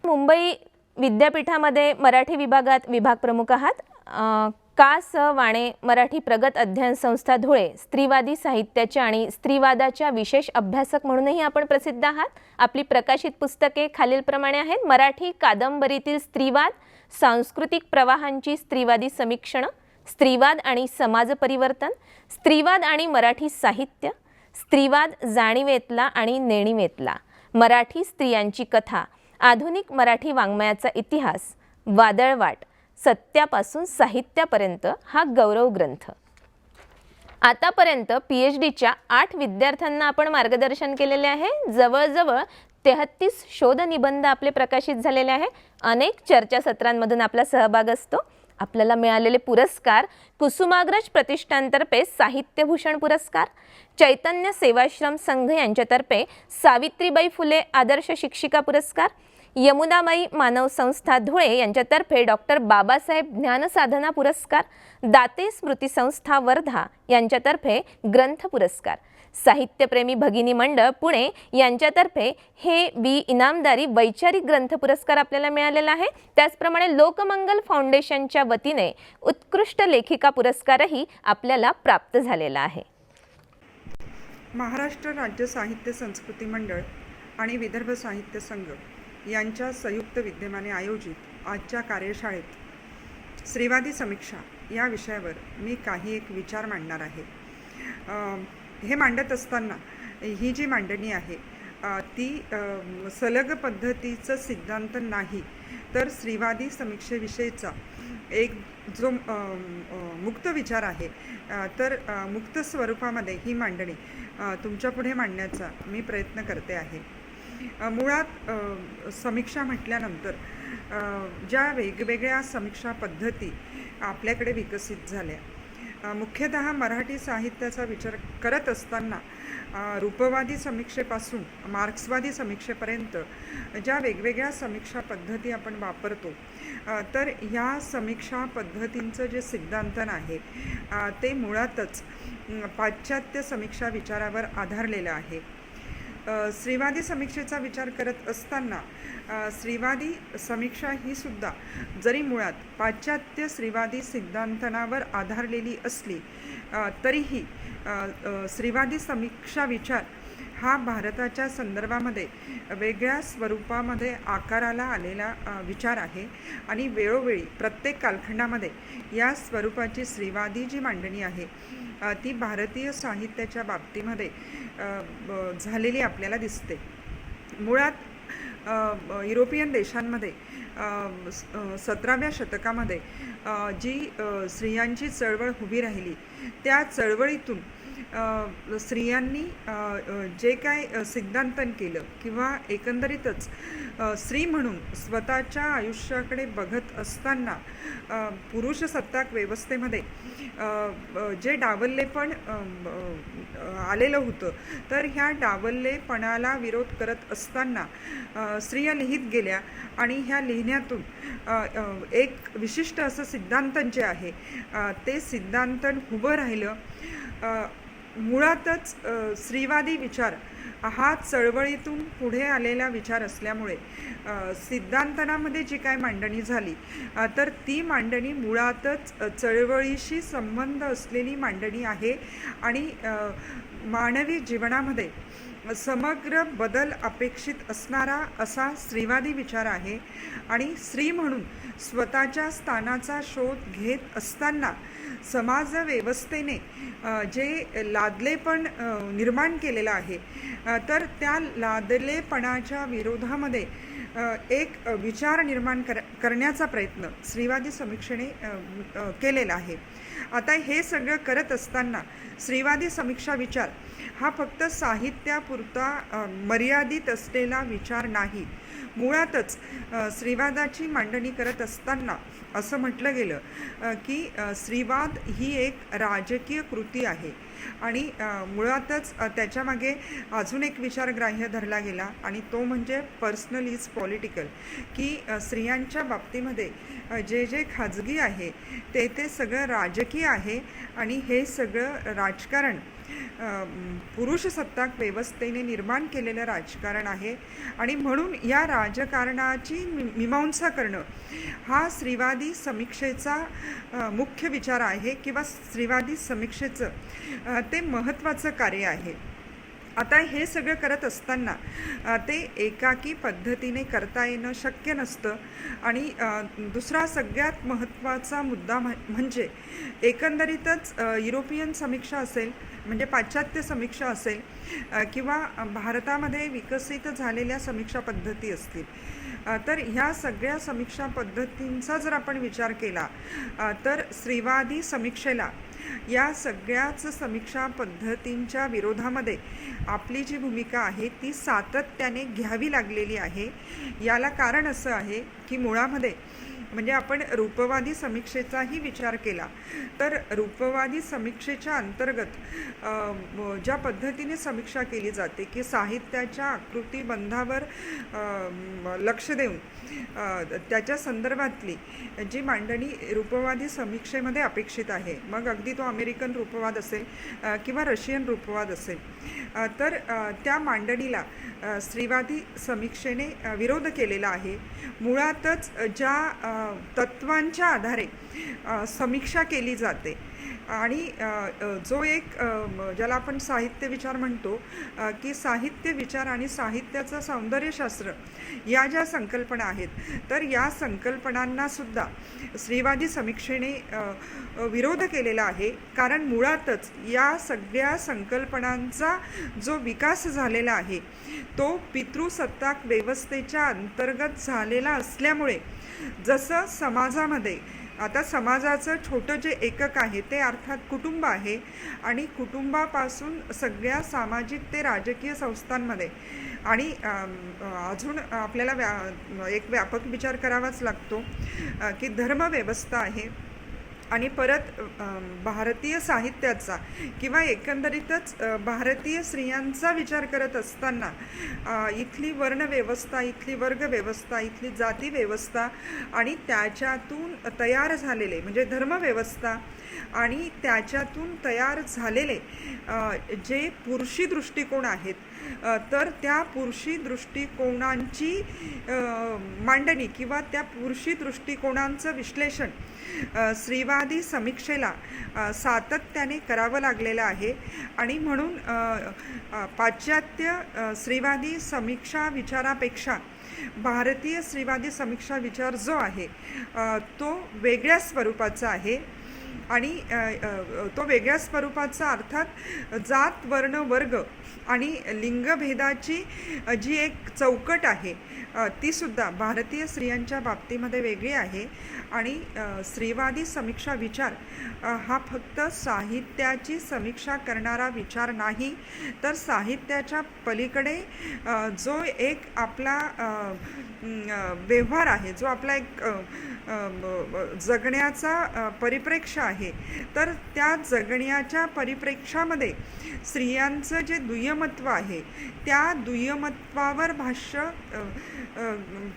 A: मुंबई विद्यापीठामध्ये मराठी विभागात विभाग प्रमुख आहात. का.स. वाणे मराठी प्रगत अध्ययन संस्था धुळे स्त्रीवादी साहित्याच्या आणि स्त्रीवादाच्या विशेष अभ्यासक म्हणूनही आपण प्रसिद्ध आहात. आपली प्रकाशित पुस्तके खालीलप्रमाणे आहेत. मराठी कादंबरीतील स्त्रीवाद, सांस्कृतिक प्रवाहांची स्त्रीवादी समीक्षण, स्त्रीवाद आणि समाज परिवर्तन, स्त्रीवाद आणि मराठी साहित्य, स्त्रीवाद जाणीवेतला आणि नेणीवेतला, मराठी स्त्रियांची कथा, आधुनिक मराठी वाङ्मयाचा इतिहास, वादळवाट, सत्यापासून साहित्यापर्यंत हा गौरव ग्रंथ. आतापर्यंत PhDच्या 8 विद्यार्थ्यांना आपण मार्गदर्शन केलेले आहे. जवळजवळ 33 शोध निबंध आपले प्रकाशित झालेले आहे. अनेक चर्चासत्रांमधून आपला सहभाग असतो. आपल्याला मिळालेले पुरस्कार: कुसुमाग्रज प्रतिष्ठानतर्फे साहित्यभूषण पुरस्कार, चैतन्य सेवाश्रम संघ यांच्यातर्फे सावित्रीबाई फुले आदर्श शिक्षिका पुरस्कार, यमुनाबाई मानव संस्था धुळे यांच्यातर्फे डॉक्टर बाबासाहेब ज्ञानसाधना पुरस्कार, दाते स्मृती संस्था वर्धा यांच्यातर्फे ग्रंथ पुरस्कार, साहित्यप्रेमी भगिनी मंडळ पुणे यांच्यातर्फे हे बी इनामदारी वैचारिक ग्रंथ पुरस्कार आपल्याला मिळालेला आहे. त्याचप्रमाणे लोकमंगल फाउंडेशनच्या वतीने उत्कृष्ट लेखिका पुरस्कारही आपल्याला प्राप्त झालेला आहे.
D: महाराष्ट्र राज्य साहित्य संस्कृती मंडळ आणि विदर्भ साहित्य संघ यांच्या संयुक्त विद्यमाने आयोजित आजच्या कार्यशाळेत स्त्रीवादी समीक्षा या विषयावर मी काही एक विचार मांडणार आहे. हे मांडत असताना ही जी मांडणी आहे ती सलग पद्धतीचं सिद्धांत नाही, तर स्त्रीवादी समीक्षेविषयीचा एक जो मुक्त विचार आहे, तर मुक्त स्वरूपामध्ये ही मांडणी तुमच्यापुढे मांडण्याचा मी प्रयत्न करते आहे. मुळात समीक्षा म्हटल्यानंतर ज्या वेगवेगळ्या समीक्षा पद्धती आपल्याकडे विकसित झाल्या, मुख्यतः मराठी साहित्याचा विचार करत असताना रूपवादी समीक्षेपासून मार्क्सवादी समीक्षेपर्यंत ज्या वेगवेगळ्या समीक्षा पद्धती आपण वापरतो, तर ह्या समीक्षा पद्धतींचं जे सिद्धांतन आहे ते मुळातच पाश्चात्य समीक्षा विचारावर आधारलेलं आहे. स्त्रीवादी समीक्षेचा विचार करत असताना स्त्रीवादी समीक्षा ही सुद्धा जरी मुळात पाश्चात्य स्त्रीवादी सिद्धांतनावर आधारलेली असली तरीही स्त्रीवादी समीक्षा विचार हा भारताच्या संदर्भामध्ये वेगळ्या स्वरूपामध्ये आकाराला आलेला विचार आहे आणि वेळोवेळी प्रत्येक कालखंडामध्ये या स्वरूपाची स्त्रीवादी जी मांडणी आहे ती भारतीय साहित्याच्या बाबतीमध्ये झालेली आपल्याला दिसते. मुळात युरोपियन देशांमध्ये 17व्या शतकामध्ये जी स्त्रियांची चळवळ उभी राहिली, त्या चळवळीतून स्त्रियांनी जे काय सिद्धांतन केलं किंवा एकंदरीतच स्त्री म्हणून स्वतःच्या आयुष्याकडे बघत असताना पुरुषसत्ताक व्यवस्थेमध्ये जे डावललेपण आलेलं होतं, तर ह्या डावललेपणाला विरोध करत असताना स्त्रिया लिहित गेल्या आणि ह्या लिहिण्यातून एक विशिष्ट असं सिद्धांतन जे आहे ते सिद्धांतन उभं राहिलं. मुळातच स्त्रीवादी विचार हा चळवळीतून पुढे आलेला विचार असल्यामुळे सिद्धांतनामध्ये जी काय मांडणी झाली तर ती मांडणी मुळातच चळवळीशी संबंध असलेली मांडणी आहे आणि मानवी जीवनामध्ये समग्र बदल अपेक्षित असणारा असा स्त्रीवादी विचार आहे. आणि स्त्री म्हणून स्वतःच्या स्थानाचा शोध घेत असताना समाज व्यवस्थेने जे लादलेपण निर्माण केलेलं आहे तर त्या लादलेपणाच्या विरोधामध्ये एक विचार निर्माण करण्याचा प्रयत्न स्त्रीवादी समीक्षेने केलेला आहे. आता हे सगळं करत असताना स्त्रीवादी समीक्षा विचार हा फक्त साहित्यापुरता मर्यादित असलेला विचार नाही. मुळातच स्त्रीवादाची मांडणी करत असताना असं म्हटलं गेलं की स्त्रीवाद ही एक राजकीय कृती आहे आणि मुळातच त्याच्यामागे अजून एक विचार ग्राह्य धरला गेला आणि तो म्हणजे पर्सनल इज पॉलिटिकल, की स्त्रियांच्या बाबतीमध्ये जे जे खाजगी आहे ते सगळं राजकीय आहे आणि हे सगळं राजकारण पुरुषसत्ताक व्यवस्थेने निर्माण केलेलं राजकारण आहे आणि म्हणून या राजकारणाची मीमांसा करणं हा स्त्रीवादी समीक्षेचा मुख्य विचार आहे किंवा स्त्रीवादी समीक्षेचं ते महत्त्वाचं कार्य आहे. आता हे सगळं करत असताना ते एकाकी पद्धतीने करता येणं शक्य नसतं आणि दुसरा सगळ्यात महत्त्वाचा मुद्दा म्हणजे एकंदरीतच युरोपियन समीक्षा असेल म्हणजे पाश्चात्य समीक्षा असेल किंवा भारतामध्ये विकसित झालेल्या समीक्षा पद्धती असतील तर ह्या सगळ्या समीक्षा पद्धतींचा जर आपण विचार केला तर स्त्रीवादी समीक्षेला या सगळ्याच समीक्षा पद्धतींच्या विरोधामध्ये आपली जी भूमिका आहे ती सातत्याने घ्यावी लागलेली आहे. याला कारण असं आहे की मुळामध्ये म्हणजे आपण रूपवादी समीक्षेचाही विचार केला तर रूपवादी समीक्षेच्या अंतर्गत ज्या पद्धतीने समीक्षा केली जाते की साहित्याच्या आकृतिबंधावर लक्ष देऊन त्याच्या संदर्भातली जी मांडणी रूपवादी समीक्षेमध्ये अपेक्षित आहे, मग अगदी तो अमेरिकन रूपवाद असेल किंवा रशियन रूपवाद असेल तर त्या मांडणीला स्त्रीवादी समीक्षेने विरोध केलेला आहे. मुळातच ज्या तत्वांच्या आधारे समीक्षा केली जाते आणि जो एक ज्याला आपण साहित्य विचार म्हणतो की साहित्य विचार आणि साहित्याचं सौंदर्यशास्त्र या ज्या संकल्पना आहेत तर या संकल्पनांनासुद्धा स्त्रीवादी समीक्षेने विरोध केलेला आहे. कारण मुळातच या सगळ्या संकल्पनांचा जो विकास झालेला आहे तो पितृसत्ताक व्यवस्थेच्या अंतर्गत झालेला असल्यामुळे जसं समाजामध्ये आता समाजाचं छोटं जे एकक आहे ते अर्थात कुटुंब आहे आणि कुटुंबापासून सगळ्या सामाजिक ते राजकीय संस्थांमध्ये आणि अजून आपल्याला एक व्यापक विचार करावाच लागतो की धर्मव्यवस्था आहे आणि परत भारतीय साहित्याचा किंवा एकंदरीतच भारतीय स्त्रियांचा विचार करत असताना इथली वर्णव्यवस्था, इथली वर्गव्यवस्था, इथली जाती व्यवस्था आणि त्याच्यातून तयार झालेले म्हणजे धर्मव्यवस्था आणि त्याच्यातून तयार झालेले जे पुरुषी दृष्टिकोन आहेत तर त्या पुरुषी दृष्टिकोनांची मांडणी किंवा त्या पुरुषी दृष्टिकोनांचं विश्लेषण स्त्रीवादी समीक्षेला सातत्याने करावं लागलेलं आहे आणि म्हणून पाश्चात्य स्त्रीवादी समीक्षा विचारापेक्षा भारतीय स्त्रीवादी समीक्षा विचार जो आहे तो वेगळ्या स्वरूपाचा आहे आणि तो वेगळ्या स्वरूपाचा अर्थात जात वर्ण वर्ग आणि लिंगभेदाची जी एक चौकट आहे तीसुद्धा भारतीय स्त्रियांच्या बाबतीमध्ये वेगळी आहे. आणि स्त्रीवादी समीक्षा विचार हा फक्त साहित्याची समीक्षा करणारा विचार नाही, तर साहित्याच्या पलीकडे जो एक आपला व्यवहार आहे, जो आपला एक जगण्याचा परिप्रेक्ष्य आहे, तर त्या जगण्याच्या परिप्रेक्ष्यामध्ये स्त्रियांचं जे दुय्यमत्व आहे त्या दुय्यमत्वावर भाष्य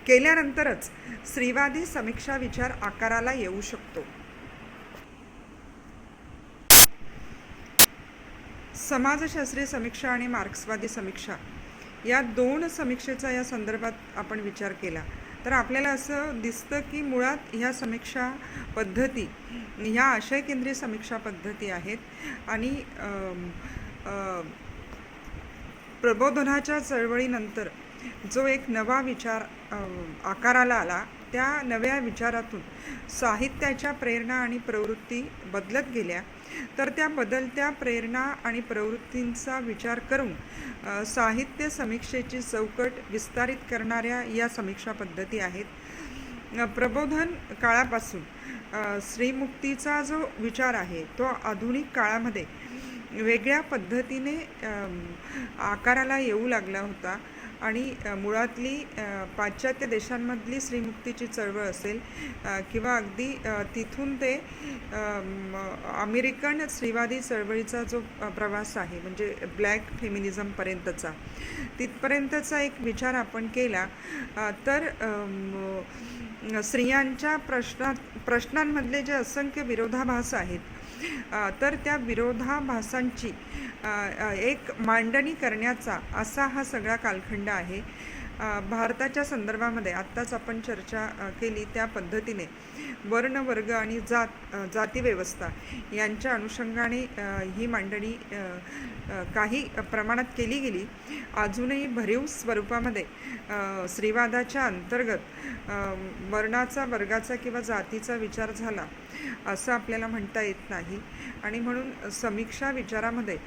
D: केल्यानंतरच स्त्रीवादी समीक्षा विचार आकाराला येऊ शकतो. समाजशास्त्रीय समीक्षा आणि मार्क्सवादी समीक्षा या दोन समीक्षेचा या संदर्भात आपण विचार केला तर आपल्याला असं दिसतं की मुळात ह्या समीक्षा पद्धती ह्या आशयकेंद्रीय समीक्षा पद्धती आहेत आणि प्रबोधनाच्या चळवळीनंतर जो एक नवा विचार आकाराला आला त्या नव्या विचारातून साहित्याच्या प्रेरणा आणि प्रवृत्ती बदलत गेल्या, तर त्या बदलत्या प्रेरणा आणि प्रवृत्तींचा विचार करून साहित्य समीक्षेची चौकट विस्तारित करणाऱ्या या समीक्षा पद्धती आहेत. प्रबोधन काळापासून स्त्रीमुक्तीचा जो विचार आहे तो आधुनिक काळामध्ये वेगळ्या पद्धतीने आकाराला येऊ लागला होता आणि मुळातली पाश्चात्य देशांमधली स्त्रीमुक्तीची चळवळ असेल किंवा अगदी तिथून ते अमेरिकन स्त्रीवादी चळवळीचा जो प्रवास आहे म्हणजे ब्लॅक फेमिनिझमपर्यंतचा तिथपर्यंतचा एक विचार आपण केला तर स्त्रियांच्या प्रश्नांमधले जे असंख्य विरोधाभास आहेत तर त्या विरोधाभासांची एक मांडणी करण्याचा असा हा सगळा कालखंड आहे. भारताच्या संदर्भामध्ये आत्ताच आपण चर्चा केली त्या पद्धतीने वर्ण वर्ग आणि जातीव्यवस्था यांच्या अनुषंगाने ही मांडणी काही प्रमाणात केली गेली. अजूनही भरीव स्वरूपामध्ये स्त्रीवादाच्या अंतर्गत वर्णाचा वर्गाचा किंवा जातीचा विचार झाला असं आपल्याला म्हणता येत नाही आणि म्हणून समीक्षा विचारामध्ये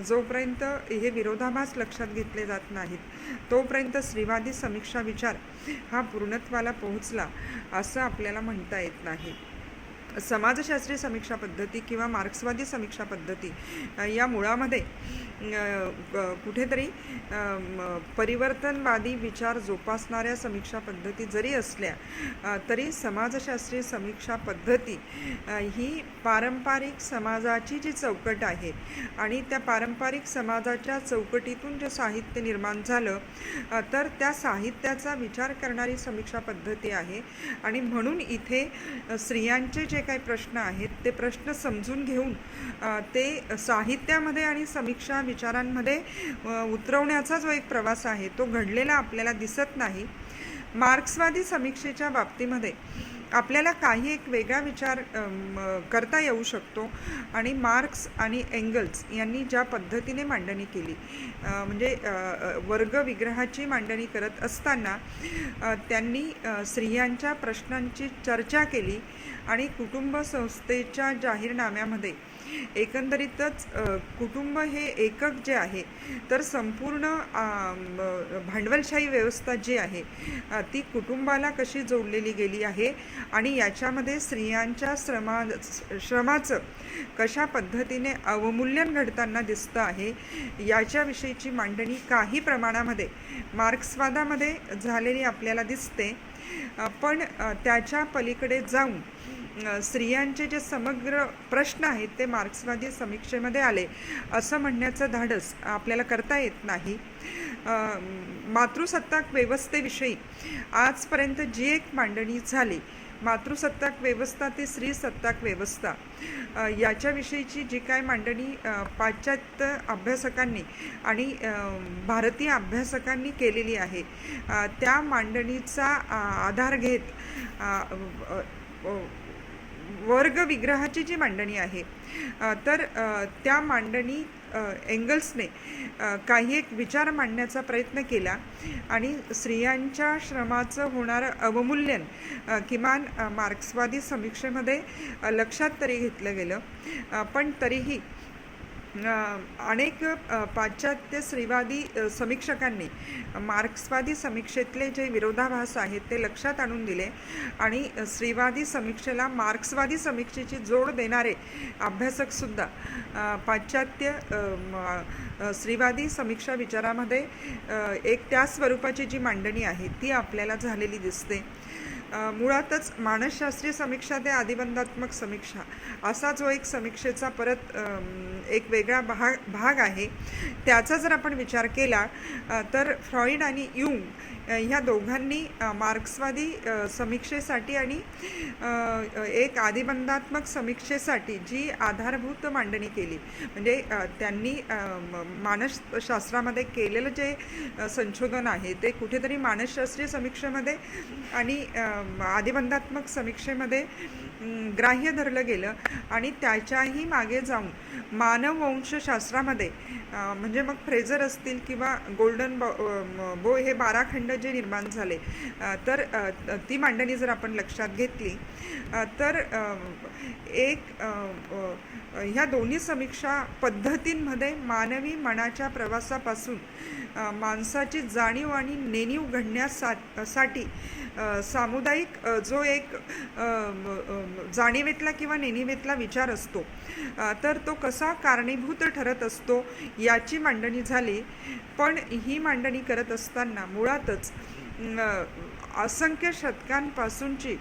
D: जोपर्यंत हे विरोधाभास लक्षात घेतले जात नाहीत तोपर्यंत स्त्रीवादी समीक्षा विचार हा पूर्णत्वाला पोहोचला असं आपल्याला म्हणता येत नाही. समाजशास्त्रीय समीक्षा पद्धती किंवा मार्क्सवादी समीक्षा पद्धती या मुळामध्ये कुठेतरी परिवर्तनवादी विचार जोपासणाऱ्या समीक्षा पद्धती जरी असल्या तरी समाजशास्त्रीय समीक्षा पद्धती ही पारंपरिक समाजाची जी चौकट आहे आणि त्या पारंपरिक समाजाच्या चौकटीतून जे साहित्य निर्माण झालं तर त्या साहित्याचा विचार करणारी समीक्षा पद्धती आहे आणि म्हणून इथे स्त्रियांचे जे काही प्रश्न आहेत ते प्रश्न समजून घेऊन ते साहित्यामध्ये आणि समीक्षा विचारांमध्ये उतरवण्याचा जो एक प्रवास आहे तो घडलेला आपल्याला दिसत नाही. मार्क्सवादी समीक्षेच्या बाबतीमध्ये आपल्याला काही एक वेगळा विचार करता येऊ शकतो आणि मार्क्स आणि एंगल्स यांनी ज्या पद्धतीने मांडणी केली म्हणजे वर्ग विग्रहाची मांडणी करत असताना त्यांनी स्त्रियांच्या प्रश्नांची चर्चा केली आणि कुटुंब संस्थेच्या जाहीरनाम्यामध्ये एकंदरीतच कुटुंब हे एकक जे आहे तर संपूर्ण भांडवलशाही व्यवस्था जी आहे ती कुटुंबाला कशी जोडलेली गेली आहे आणि याच्यामध्ये स्त्रियांच्या श्रमाचं कशा पद्धतीने अवमूल्यन घडताना दिसतं आहे याच्याविषयीची मांडणी काही प्रमाणामध्ये मार्क्सवादामध्ये झालेली आपल्याला दिसते. पण त्याच्या पलीकडे जाऊन स्त्रियांचे जे समग्र प्रश्न आहेत ते मार्क्सवादी समीक्षेमध्ये आले असं म्हणण्याचं धाडस आपल्याला करता येत नाही. मातृसत्ताक व्यवस्थेविषयी आजपर्यंत जी एक मांडणी झाली मातृसत्ताक व्यवस्था ते स्त्रीसत्ताक व्यवस्था याच्याविषयीची जी काय मांडणी पाश्चात्य अभ्यासकांनी आणि भारतीय अभ्यासकांनी केलेली आहे त्या मांडणीचा आधार घेत वर्ग विग्रहाची जी मांडणी आहे तर त्या मांडणी एंगल्सने काही एक विचार मांडण्याचा प्रयत्न केला आणि स्त्रियांच्या श्रमाचं होणारं अवमूल्यन किमान मार्क्सवादी समीक्षेमध्ये लक्षात तरी घेतलं गेलं, पण तरीही अनेक पाश्चात्य स्त्रीवादी समीक्षकांनी मार्क्सवादी समीक्षेतले जे विरोधाभास आहेत ते लक्षात आणून दिले आणि स्त्रीवादी समीक्षेला मार्क्सवादी समीक्षेची जोड देणारे अभ्यासकसुद्धा पाश्चात्य स्त्रीवादी समीक्षा विचारामध्ये एक त्या स्वरूपाची जी मांडणी आहे ती आपल्याला झालेली दिसते. मुळातच मानसशास्त्रीय समीक्षा ते आदिबंधात्मक समीक्षा असा जो एक समीक्षेचा परत एक वेगळा भाग आहे, त्याचा जर आपण विचार केला तर फ्रॉइड आणि युंग ह्या दोघांनी मार्क्सवादी समीक्षेसाठी आणि एक आदिबंधात्मक समीक्षेसाठी जी आधारभूत मांडणी केली, म्हणजे त्यांनी मानसशास्त्रामध्ये केलेलं जे संशोधन आहे ते कुठेतरी मानसशास्त्रीय समीक्षेमध्ये आणि आदिबंधात्मक समीक्षेमध्ये ग्राह्य धरलं गेलं आणि त्याच्याही मागे जाऊन मानववंशशास्त्रामध्ये म्हणजे मग फ्रेझर असतील किंवा गोल्डन बो हे 12 खंड जे निर्माण झाले, तर ती मांडणी जर आपण लक्षात घेतली तर एक ह्या दोन्ही समीक्षा पद्धतींमध्ये मानवी मनाच्या प्रवासापासून माणसाची जाणीव आणि नेणीव घडण्यासाठी सामुदायिक जो एक जाणीवेतला किंवा नेणीवेतला विचार असतो तर तो कसा कारणीभूत ठरत असतो याची मांडणी झाली. पण ही मांडणी करत असताना मुळातच असंख्य शतकांपासूनची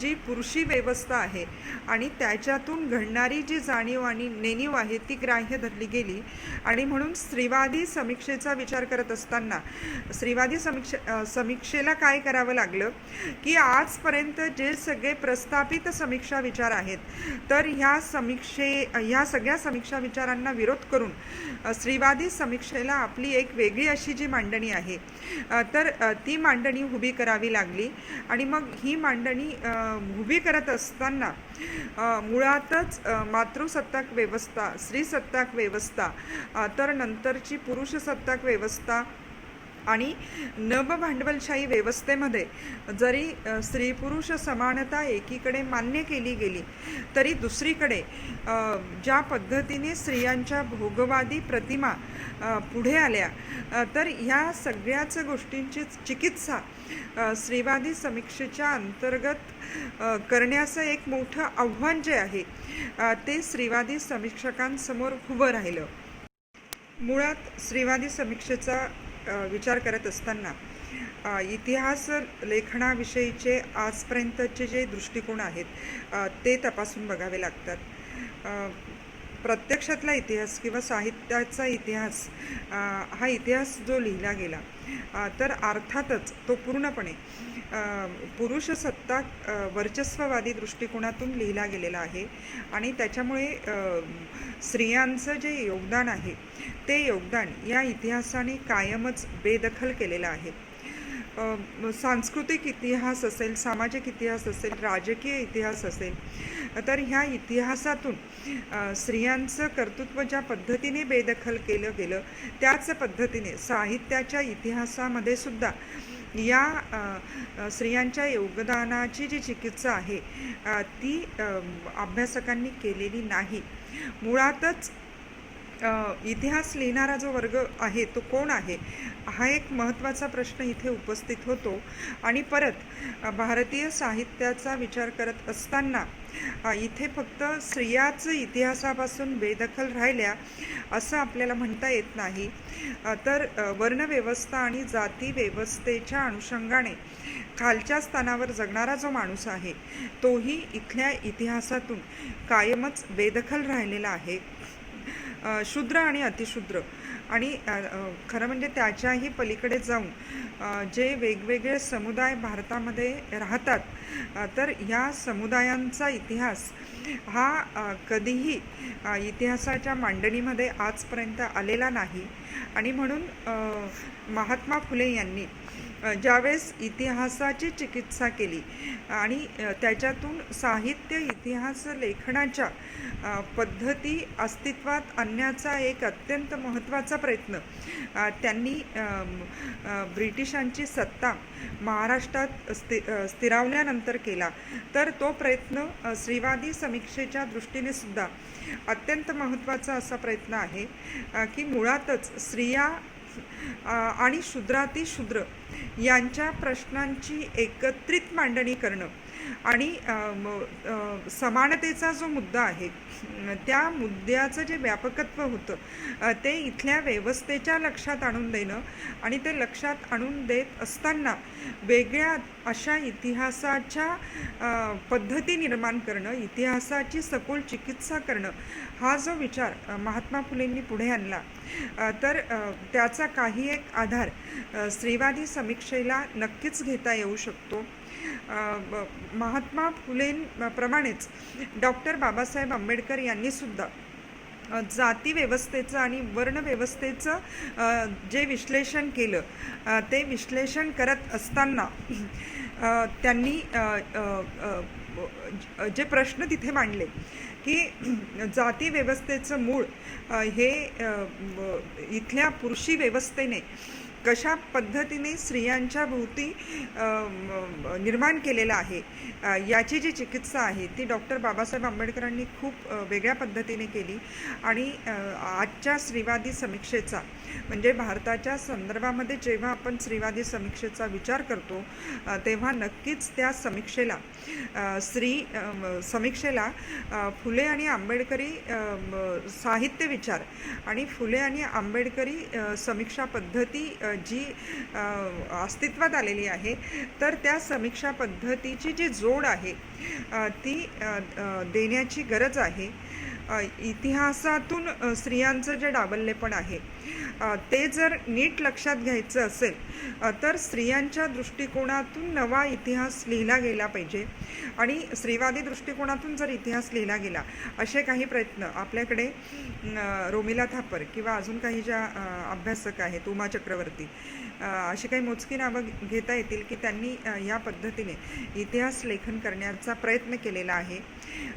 D: जी पुरुषी व्यवस्था आहे आणि त्याच्यातून घडणारी जी जाणीव आणि नेणीव आहे ती ग्राह्य धरली गेली आणि म्हणून स्त्रीवादी समीक्षेचा विचार करत असताना स्त्रीवादी समीक्षेला काय करावं लागलं की आजपर्यंत जे सगळे प्रस्थापित समीक्षा विचार आहेत तर ह्या सगळ्या समीक्षा विचारांना विरोध करून स्त्रीवादी समीक्षेला आपली एक वेगळी अशी जी मांडणी आहे तर ती मांडणी उभी करावी लागली. आणि मग ही मांडणी उभी करत असताना मुळातच मातृसत्ताक व्यवस्था, स्त्रीसत्ताक व्यवस्था, तर नंतरची पुरुषसत्ताक व्यवस्था आणि नवभांडवलशाही व्यवस्थेमध्ये जरी स्त्री पुरुष समानता एकीकडे मान्य केली गेली तरी दुसरीकडे ज्या पद्धतीने स्त्रियांच्या भोगवादी प्रतिमा पुढे आल्या तर ह्या सगळ्याच गोष्टींची चिकित्सा स्त्रीवादी समीक्षेच्या अंतर्गत करण्याचं एक मोठं आव्हान जे आहे ते स्त्रीवादी समीक्षकांसमोर उभं राहिलं. मुळात स्त्रीवादी समीक्षेचा विचार करत असताना इतिहास लेखनाविषयीचे आजपर्यंतचे जे दृष्टिकोन आहेत ते तपासून बघावे लागतात. प्रत्यक्षातला इतिहास किंवा साहित्याचा इतिहास हा इतिहास जो लिहिला गेला तर अर्थातच तो पूर्णपणे पुरुषसत्ताक वर्चस्ववादी दृष्टिकोनातून लिहिला गेलेला आहे आणि त्याच्यामुळे स्त्रियांचं जे योगदान आहे ते योगदान या इतिहासाने कायमच बेदखल केलेलं आहे. सांस्कृतिक इतिहास असेल, सामाजिक इतिहास असेल, राजकीय इतिहास असेल तर ह्या इतिहासातून स्त्रियांचं कर्तृत्व ज्या पद्धतीने बेदखल केलं गेलं त्याच पद्धतीने साहित्याच्या इतिहासामध्ये सुद्धा या स्त्रियांच्या योगदानाची जी चिकित्सा आहे ती अभ्यासकांनी केलेली नाही. मुळातच इतिहास लिहिणारा जो वर्ग आहे तो कोण आहे हा एक महत्त्वाचा प्रश्न इथे उपस्थित होतो. आणि परत भारतीय साहित्याचा विचार करत असताना इथे फक्त स्त्रियाच इतिहासापासून बेदखल राहिल्या असं आपल्याला म्हणता येत नाही, तर वर्णव्यवस्था आणि जाती व्यवस्थेच्या अनुषंगाने खालच्या स्थानावर जगणारा जो माणूस आहे तोही इथल्या इतिहासातून कायमच बेदखल राहिलेला आहे. शूद्र आणि अतिशूद्र आणि खरं म्हणजे त्याच्याही पलीकडे जाऊन जे वेगवेगळे समुदाय भारतामध्ये राहतात तर ह्या समुदायांचा इतिहास हा कधीही इतिहासाच्या मांडणीमध्ये आजपर्यंत आलेला नाही. आणि म्हणून महात्मा फुले यांनी ज्यावेळेस इतिहासाची चिकित्सा केली आणि त्याच्यातून साहित्य इतिहास लेखनाच्या पद्धती अस्तित्वात आणण्याचा एक अत्यंत महत्त्वाचा प्रयत्न त्यांनी ब्रिटिशांची सत्ता महाराष्ट्रात स्थिरावल्यानंतर केला, तर तो प्रयत्न स्त्रीवादी समीक्षेच्या दृष्टीने सुद्धा अत्यंत महत्त्वाचा असा प्रयत्न आहे की मुळातच स्त्रिया आणि शूद्रातिशूद्र यांच्या प्रश्नांची एकत्रित मांडणी करणं आणि समानतेचा जो मुद्दा आहे त्या मुद्द्याचं जे व्यापकत्व होतं ते इथल्या व्यवस्थेच्या लक्षात आणून देणं आणि ते लक्षात आणून देत असताना वेगळ्या अशा इतिहासाच्या पद्धती निर्माण करणं, इतिहासाची सखोल चिकित्सा करणं हा जो विचार महात्मा फुलेंनी पुढे आणला, तर त्याचा काही एक आधार स्त्रीवादी समीक्षेला नक्कीच घेता येऊ शकतो. महात्मा फुलेंप्रमाणेच डॉक्टर बाबासाहेब आंबेडकर यांनी सुद्धा जाती व्यवस्थेचं आणि वर्णव्यवस्थेचं जे विश्लेषण केलं ते विश्लेषण करत असताना त्यांनी जे प्रश्न तिथे मांडले की जाती व्यवस्थेचं मूळ हे इथल्या पुरुषी व्यवस्थेने कशा पद्धतीने स्त्रियांच्या भोवती निर्माण केलेलं आहे याची जी चिकित्सा आहे ती डॉक्टर बाबासाहेब आंबेडकरांनी खूप वेगळ्या पद्धतीने केली आणि आजच्या स्त्रीवादी समीक्षेचा म्हणजे भारताच्या संदर्भामध्ये जेव्हा आपण स्त्रीवादी समीक्षेचा विचार करतो तेव्हा नक्कीच त्या समीक्षेला समीक्षेला फुले आणि आंबेडकरी साहित्य विचार आणि फुले आणि आंबेडकरी समीक्षा पद्धती जी अस्तित्वात आलेली आहे, तर त्या समीक्षा पद्धतीची जी जोड आहे ती देण्याची गरज आहे. इतिहासातून स्त्रियांचं जे डावललेपण आहे ते जर नीट लक्षात घ्यायचं असेल तर स्त्रियांच्या दृष्टिकोनातून नवा इतिहास लिहिला गेला पाहिजे आणि स्त्रीवादी दृष्टिकोनातून जर इतिहास लिहिला गेला असे काही प्रयत्न आपल्याकडे रोमिला थापर किंवा अजून काही ज्या अभ्यासक आहेत, उमा चक्रवर्ती, अशी काही मोजकी नावं घेता येतील की त्यांनी या पद्धतीने इतिहास लेखन करण्याचा प्रयत्न केलेला आहे.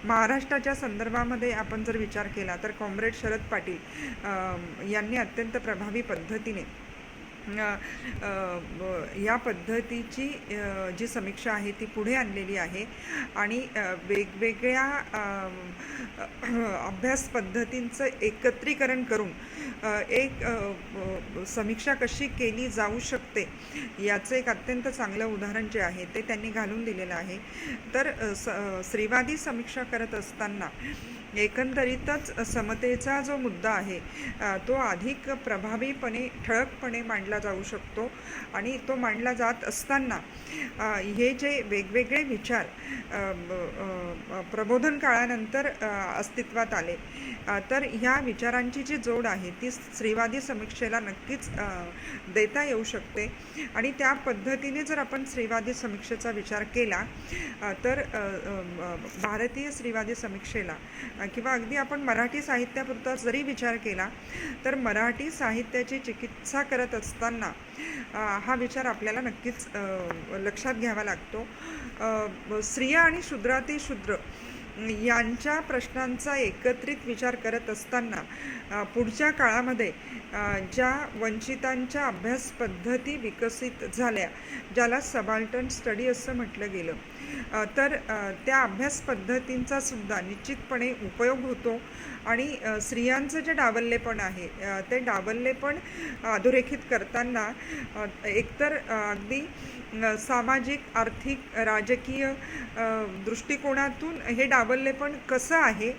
D: महाराष्ट्राच्या संदर्भामध्ये आपण जर विचार केला तर कॉम्रेड शरद पाटील यांनी अत्यंत प्रभावी पद्धतीने या पद्धतीची जी समीक्षा आहे ती पुढे आणलेली आहे आणि वेगवेगळ्या अभ्यास पद्धतींचं एकत्रीकरण करून एक समीक्षा कशी केली जाऊ शकते याचं एक अत्यंत चांगलं उदाहरण जे आहे ते त्यांनी घालून दिलेलं आहे. तर स्त्रीवादी समीक्षा करत असताना एकंदरीतच समतेचा जो मुद्दा आहे तो अधिक प्रभावीपणे ठळकपणे मांडला जाऊ शकतो आणि तो मांडला जात असताना हे जे वेगवेगळे विचार प्रबोधन काळानंतर अस्तित्वात आले तर ह्या विचारांची जी जोड आहे ती स्त्रीवादी समीक्षेला नक्कीच देता येऊ शकते आणि त्या पद्धतीने जर आपण स्त्रीवादी समीक्षेचा विचार केला तर भारतीय स्त्रीवादी समीक्षेला किंवा अगदी आपण मराठी साहित्यापुरता जरी विचार केला तर मराठी साहित्याची चिकित्सा करत असताना हा विचार आपल्याला नक्कीच लक्षात घ्यावा लागतो. स्त्रिया आणि शूद्रातिशूद्र यांच्या प्रश्नांचा एकत्रित विचार करत असताना पुढच्या काळामध्ये ज्या वंचितांच्या अभ्यास पद्धती विकसित झाल्या, ज्याला सबाल्टर्न स्टडी असं म्हटलं गेलं, तर त्या अभ्यास पद्धतींचा सुद्धा निश्चितपणे उपयोग होतो आणि स्त्रियांचं जे डावललेपण आहे ते डावललेपण अधोरेखित करताना एकतर अगदी सामाजिक, आर्थिक, राजकीय दृष्टिकोनातून हे डावललेपण कसं आहे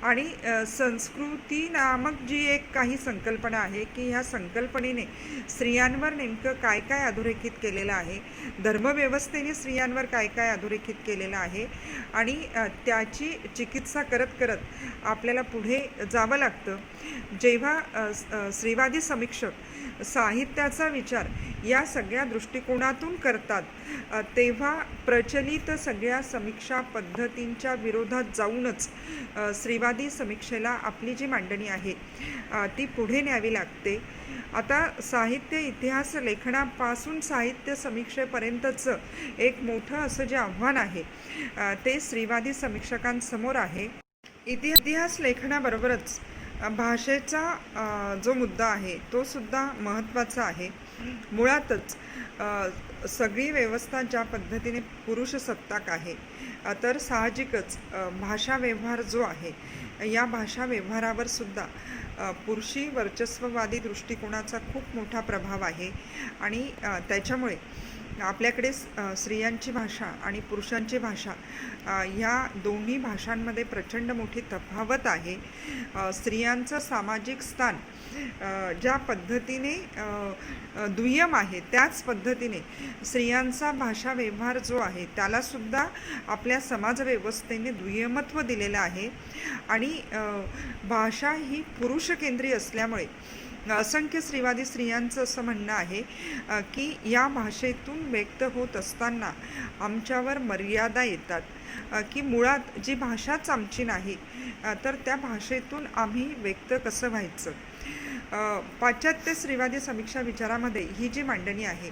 D: आणि संस्कृती नामक जी एक काही संकल्पना आहे की ह्या संकल्पनेने स्त्रियांवर नेमकं काय काय अधोरेखित केलेलं आहे, धर्मव्यवस्थेने स्त्रियांवर काय काय अधोरेखित अधोरेखित केलेला आहे आणि त्याची चिकित्सा करत करत आपल्याला पुढे जावं लागतं. जेव्हा स्त्रीवादी समीक्षक साहित्याचा विचार या सगळ्या दृष्टिकोनातून करतात तेव्हा प्रचलित सगळ्या समीक्षा पद्धतींच्या विरोधात जाऊनच स्त्रीवादी समीक्षेला आपली जी मांडणी आहे ती पुढे न्यावी लागते. आता साहित्य इतिहास लेखनापासून साहित्य समीक्षेपर्यंतचं एक मोठं असं जे आव्हान आहे ते स्त्रीवादी समीक्षकांसमोर आहे. इतिहास लेखनाबरोबरच भाषेचा जो मुद्दा आहे तो सुद्धा महत्त्वाचा आहे. मुळातच सगळी व्यवस्था ज्या पद्धतीने पुरुष सत्ताक आहे तर साहजिकच भाषा व्यवहार जो आहे या भाषा व्यवहारावर सुद्धा पुरुषी वर्चस्ववादी दृष्टिकोनाचा खूप मोठा प्रभाव आहे आणि त्याच्यामुळे आपल्याकडे स्त्रियांची भाषा आणि पुरुषांची भाषा या दोन्ही भाषांमध्ये प्रचंड मोठी तफावत आहे. स्त्रियांचं सामाजिक स्थान ज्या पद्धतीने दुय्यम आहे त्याच पद्धतीने स्त्रियांचा भाषा व्यवहार जो आहे त्यालासुद्धा आपल्या समाजव्यवस्थेने दुय्यमत्व दिलेलं आहे आणि भाषा ही पुरुष केंद्री असल्यामुळे असंख्य स्त्रीवादी स्त्रियांचं असं म्हणणं आहे की या भाषेतून व्यक्त होत असताना आमच्यावर मर्यादा येतात की मुळात जी भाषाच आमची नाही तर त्या भाषेतून आम्ही व्यक्त कसं व्हायचं. पाश्चात्य स्त्रीवादी समीक्षा विचारामध्ये ही जी मांडणी आहे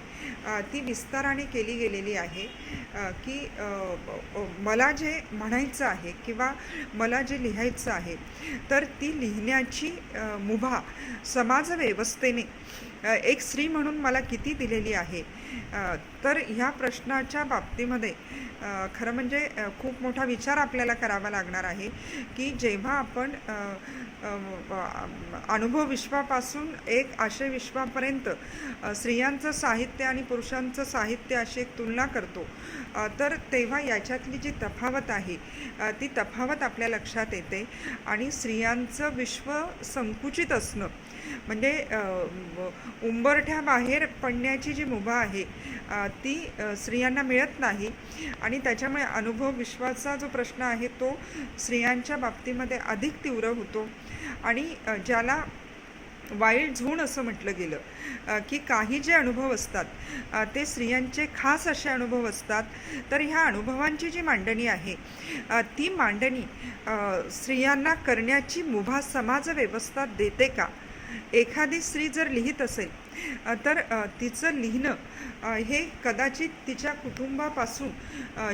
D: ती विस्ताराने केली गेलेली आहे की मला जे म्हणायचं आहे किंवा मला जे लिहायचं आहे तर ती लिहिण्याची मुभा समाजव्यवस्थेने एक स्त्री म्हणून मला किती दिलेली आहे. तर ह्या प्रश्नाच्या बाबतीमध्ये खरं म्हणजे खूप मोठा विचार आपल्याला करावा लागणार आहे की जेव्हा आपण अनुभव विश्वापासून एक आशय विश्वापर्यंत स्त्रियांचं साहित्य आणि पुरुषांचं साहित्य अशी एक तुलना करतो तर तेव्हा याच्यातली जी तफावत आहे ती तफावत आपल्या लक्षात येते आणि स्त्रियांचं विश्व संकुचित असणं म्हणजे उंबरठ्याबाहेर पडण्याची जी मुभा आहे ती स्त्रियांना मिळत नाही आणि त्याच्यामुळे अनुभव विश्वाचा जो प्रश्न आहे तो स्त्रियांच्या बाबतीमध्ये अधिक तीव्र होतो आणि ज्याला वाईल्ड झोन असं म्हटलं गेलं की काही जे अनुभव असतात ते स्त्रियांचे खास असे अनुभव असतात. तर ह्या अनुभवांची जी मांडणी आहे ती मांडणी स्त्रियांना करण्याची मुभा समाजव्यवस्था देते का. एखादी स्त्री जर लिहित असेल तर तिचं लिहिणं हे कदाचित तिच्या कुटुंबापासून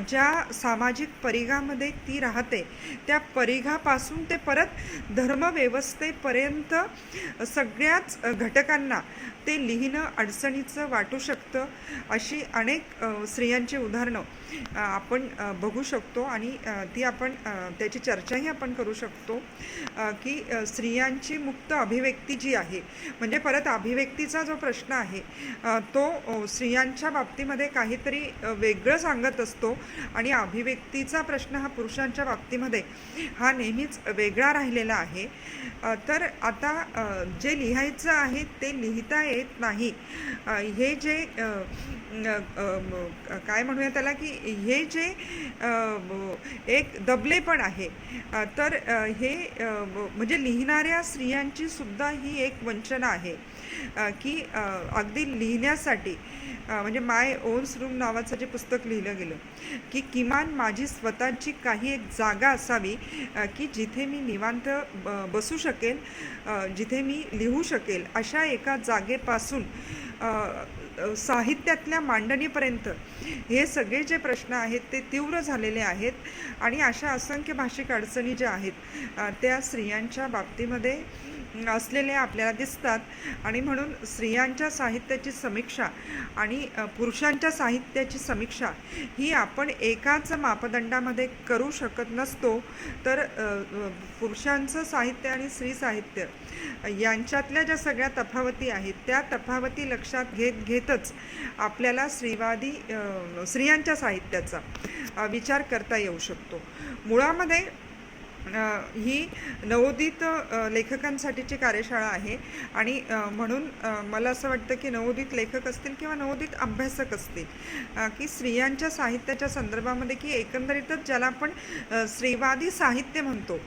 D: ज्या सामाजिक परिघामध्ये ती राहते त्या परिघापासून ते परत धर्मव्यवस्थेपर्यंत सगळ्याच घटकांना ते लिहिणं अडचणीचं वाटू शकतं. अशी अनेक स्त्रियांची उदाहरणं आपण बघू शकतो आणि ती आपण त्याची चर्चाही आपण करू शकतो की स्त्रियांची मुक्त अभिव्यक्ती जी आहे म्हणजे परत अभिव्यक्तीचा जो प्रश्न आहे तो स्त्रियांच्या बाबतीमध्ये काहीतरी वेगळं सांगत असतो आणि अभिव्यक्तीचा प्रश्न हा पुरुषांच्या बाबतीमध्ये हा नेहमीच वेगळा राहिलेला आहे. तर आता जे लिहायचं आहे ते लिहिता येत नाही हे जे काय म्हणूया त्याला की हे जे एक दबलेपण आहे तर हे म्हणजे लिहिणाऱ्या स्त्रियांची सुद्धा ही एक वंचना आहे की अगदी लिहिण्यासाठी म्हणजे माय ओन्स रूम नावाचं जे पुस्तक लिहिलं गेलं की किमान माझी स्वतःची काही एक जागा असावी की जिथे मी निवांत बसू शकेल, जिथे मी लिहू शकेल. अशा एका जागेपासून साहित्यातल्या मांडणीपर्यंत हे सगळे जे प्रश्न आहेत ते तीव्र झालेले आहेत आणि अशा असंख्य भाषिक अडचणी ज्या आहेत त्या स्त्रियांच्या बाबतीमध्ये असलेल्या आपल्याला दिसतात आणि म्हणून स्त्रियांच्या साहित्याची समीक्षा आणि पुरुषांच्या साहित्याची समीक्षा ही आपण एकाच मापदंडामध्ये करू शकत नसतो. तर पुरुषांचं साहित्य आणि स्त्री साहित्य यांच्यातल्या ज्या सगळ्या तफावती आहेत त्या तफावती लक्षात घेतच आपल्याला स्त्रियांच्या साहित्याचा विचार करता येऊ शकतो. मुळामध्ये ही नवोदित लेखकांसाठीची कार्यशाळा आहे आणि म्हणून मला असं वाटतं की नवोदित लेखक असतील किंवा नवोदित अभ्यासक असतील की स्त्रियांच्या साहित्याच्या संदर्भामध्ये की एकंदरीतच ज्याला आपण स्त्रीवादी साहित्य म्हणतो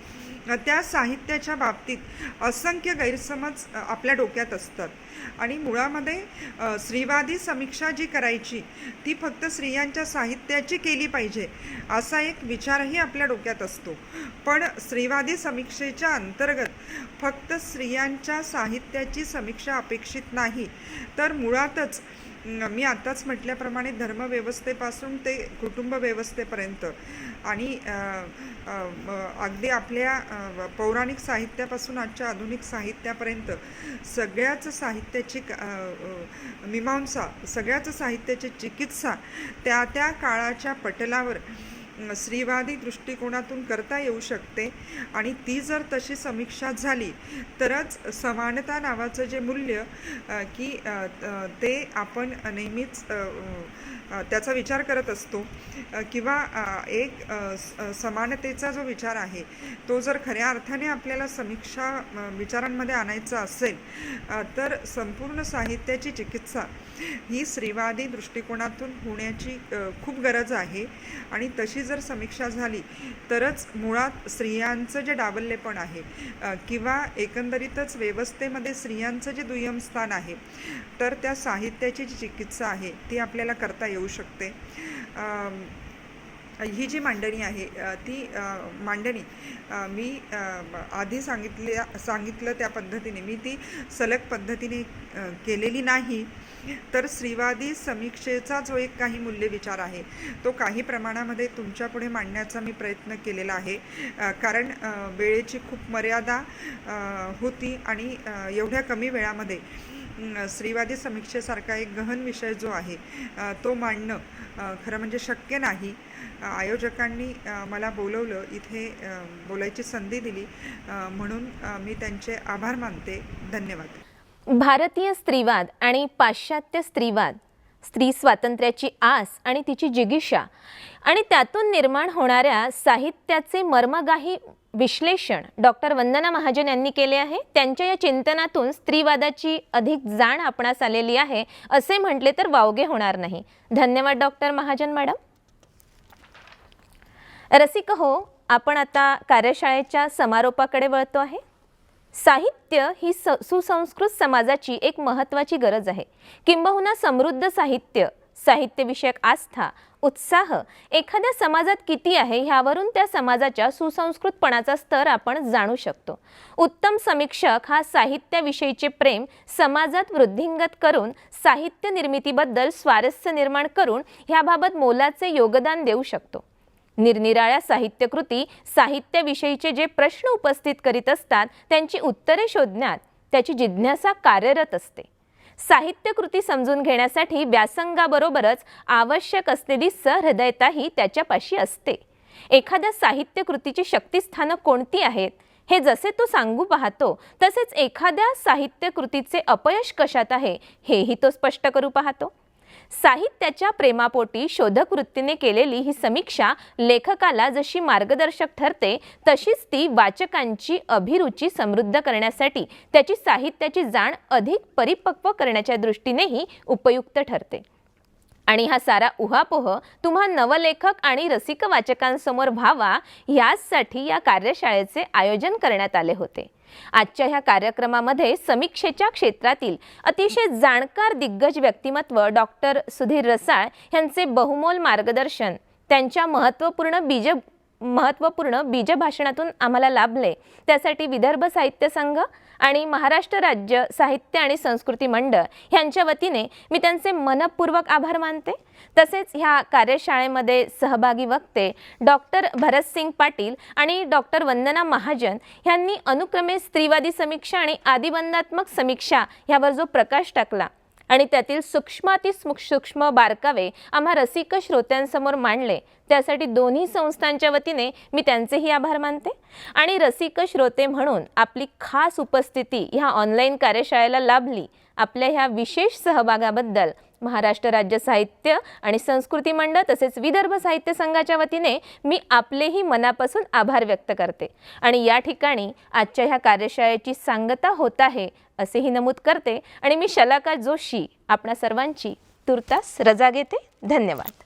D: त्या साहित्याच्या बाबतीत असंख्य गैरसमज आपल्या डोक्यात असतात आणि मुळामध्ये स्त्रीवादी समीक्षा जी करायची ती फक्त स्त्रियांच्या साहित्याची केली पाहिजे असा एक विचारही आपल्या डोक्यात असतो. पण स्त्रीवादी समीक्षेच्या अंतर्गत फक्त स्त्रियांच्या साहित्याची समीक्षा अपेक्षित नाही, तर मुळातच मी आताच म्हटल्याप्रमाणे धर्मव्यवस्थेपासून ते कुटुंब व्यवस्थेपर्यंत आणि अगदी आपल्या पौराणिक साहित्यापासून आजच्या आधुनिक साहित्यापर्यंत सगळ्याच साहित्याची मीमांसा, सगळ्याच साहित्याची चिकित्सा त्या त्या काळाच्या पटलावर स्त्रीवादी दृष्टिकोनातून करता येऊ शकते आणि ती जर तशी समीक्षा झाली तरच समानता नावाचं जे मूल्य की ते आपण नेहमीच त्याचा विचार करत असतो किंवा एक समानतेचा जो विचार आहे तो जर खऱ्या अर्थाने आपल्याला समीक्षा विचारांमध्ये आणायचा असेल तर संपूर्ण साहित्याची चिकित्सा ही स्त्रीवादी दृष्टिकोनातून होण्याची खूप गरज आहे आणि तशी जर समीक्षा झाली तरच मुळात स्त्रियांचं जे डावललेपण आहे किंवा एकंदरीतच व्यवस्थेमध्ये स्त्रियांचं जे दुय्यम स्थान आहे तर त्या साहित्याची जी चिकित्सा आहे ती आपल्याला करता येऊ शकते. ही जी मांडणी आहे ती मांडणी मी आधी सांगितलं त्या पद्धतीने मी ती सलग पद्धतीने केलेली नाही, तर स्त्रीवादी समीक्षेचा जो एक काही मूल्य विचार आहे तो काही प्रमाणामध्ये तुमच्यापुढे मांडण्याचा मी प्रयत्न केलेला आहे, कारण वेळेची खूप मर्यादा होती आणि एवढ्या कमी वेळामध्ये स्त्रीवादी समीक्षेसारखा एक गहन विषय जो आहे तो मांडणं खरं म्हणजे शक्य नाही. आयोजकांनी मला बोलवलं, इथे बोलायची संधी दिली, म्हणून मी त्यांचे आभार मानते. धन्यवाद.
A: भारतीय स्त्रीवाद आणि पाश्चात्य स्त्रीवाद, स्त्री स्वातंत्र्याची आस आणि तिची जिगीषा आणि त्यातून निर्माण होणाऱ्या साहित्याचे मर्मगाही विश्लेषण डॉक्टर वंदना महाजन यांनी केले आहे. त्यांच्या या चिंतनातून स्त्रीवादाची अधिक जाण आपणास आलेली आहे असे म्हटले तर वावगे होणार नाही. धन्यवाद डॉक्टर महाजन मॅडम. रसिक हो, आपण आता कार्यशाळेच्या समारोपाकडे वळतो आहे. साहित्य ही सुसंस्कृत समाजाची एक महत्त्वाची गरज आहे. किंबहुना समृद्ध साहित्यविषयक आस्था, उत्साह एखाद्या समाजात किती आहे ह्यावरून त्या समाजाच्या सुसंस्कृतपणाचा स्तर आपण जाणू शकतो. उत्तम समीक्षक हा साहित्याविषयीचे प्रेम समाजात वृद्धिंगत करून साहित्य निर्मितीबद्दल स्वारस्य निर्माण करून ह्याबाबत मोलाचे योगदान देऊ शकतो. निरनिराळ्या साहित्यकृती साहित्याविषयीचे जे प्रश्न उपस्थित करीत असतात त्यांची उत्तरे शोधण्यात त्याची जिज्ञासा कार्यरत असते. साहित्यकृती समजून घेण्यासाठी व्यासंगाबरोबरच आवश्यक असलेली सहृदयताही त्याच्यापाशी असते. एखाद्या साहित्यकृतीची शक्तिस्थानं कोणती आहेत हे जसे तो सांगू पाहतो तसेच एखाद्या साहित्यकृतीचे अपयश कशात आहे हेही तो स्पष्ट करू पाहतो. साहित्याच्या प्रेमापोटी शोधक वृत्तीने केलेली ही समीक्षा लेखकाला जशी मार्गदर्शक ठरते तशीच ती वाचकांची अभिरुची समृद्ध करण्यासाठी त्याची साहित्याची जाण अधिक परिपक्व करण्याच्या दृष्टीनेही उपयुक्त ठरते. आणि हा सारा उहापोह तुम्हा नवलेखक आणि रसिक वाचकांसमोर व्हावा यासाठी या कार्यशाळेचे आयोजन करण्यात आले होते. आजच्या ह्या कार्यक्रमामध्ये समीक्षेच्या क्षेत्रातील अतिशय जाणकार दिग्गज व्यक्तिमत्व डॉक्टर सुधीर रसाळ यांचे बहुमोल मार्गदर्शन त्यांच्या महत्त्वपूर्ण बीजभाषणातून आम्हाला लाभले. त्यासाठी विदर्भ साहित्य संघ आणि महाराष्ट्र राज्य साहित्य आणि संस्कृती मंडळ यांच्या वतीने मी त्यांचे मनपूर्वक आभार मानते. तसेच ह्या कार्यशाळेमध्ये सहभागी वक्ते डॉक्टर भरतसिंग पाटील आणि डॉक्टर वंदना महाजन यांनी अनुक्रमे स्त्रीवादी समीक्षा आणि आदिबंधात्मक समीक्षा ह्यावर जो प्रकाश टाकला आणि त्यातील सूक्ष्मातिसूक्ष्म बारकावे आम्हा रसिक श्रोत्यांसमोर मांडले त्यासाठी दोन्ही संस्थांच्या वतीने मी त्यांचेही आभार मानते आणि रसिक श्रोते म्हणून आपली खास उपस्थिती ह्या ऑनलाईन कार्यशाळेला लाभली, आपल्या ह्या विशेष सहभागाबद्दल महाराष्ट्र राज्य साहित्य आणि संस्कृती मंडळ तसेच विदर्भ साहित्य संघाच्या वतीने मी आपलेही मनापासून आभार व्यक्त करते आणि या ठिकाणी आजच्या ह्या कार्यशाळेची सांगता होत आहे असेही नमूद करते आणि मी शलाका जोशी आपणा सर्वांची तुर्तास रजा घेते. धन्यवाद.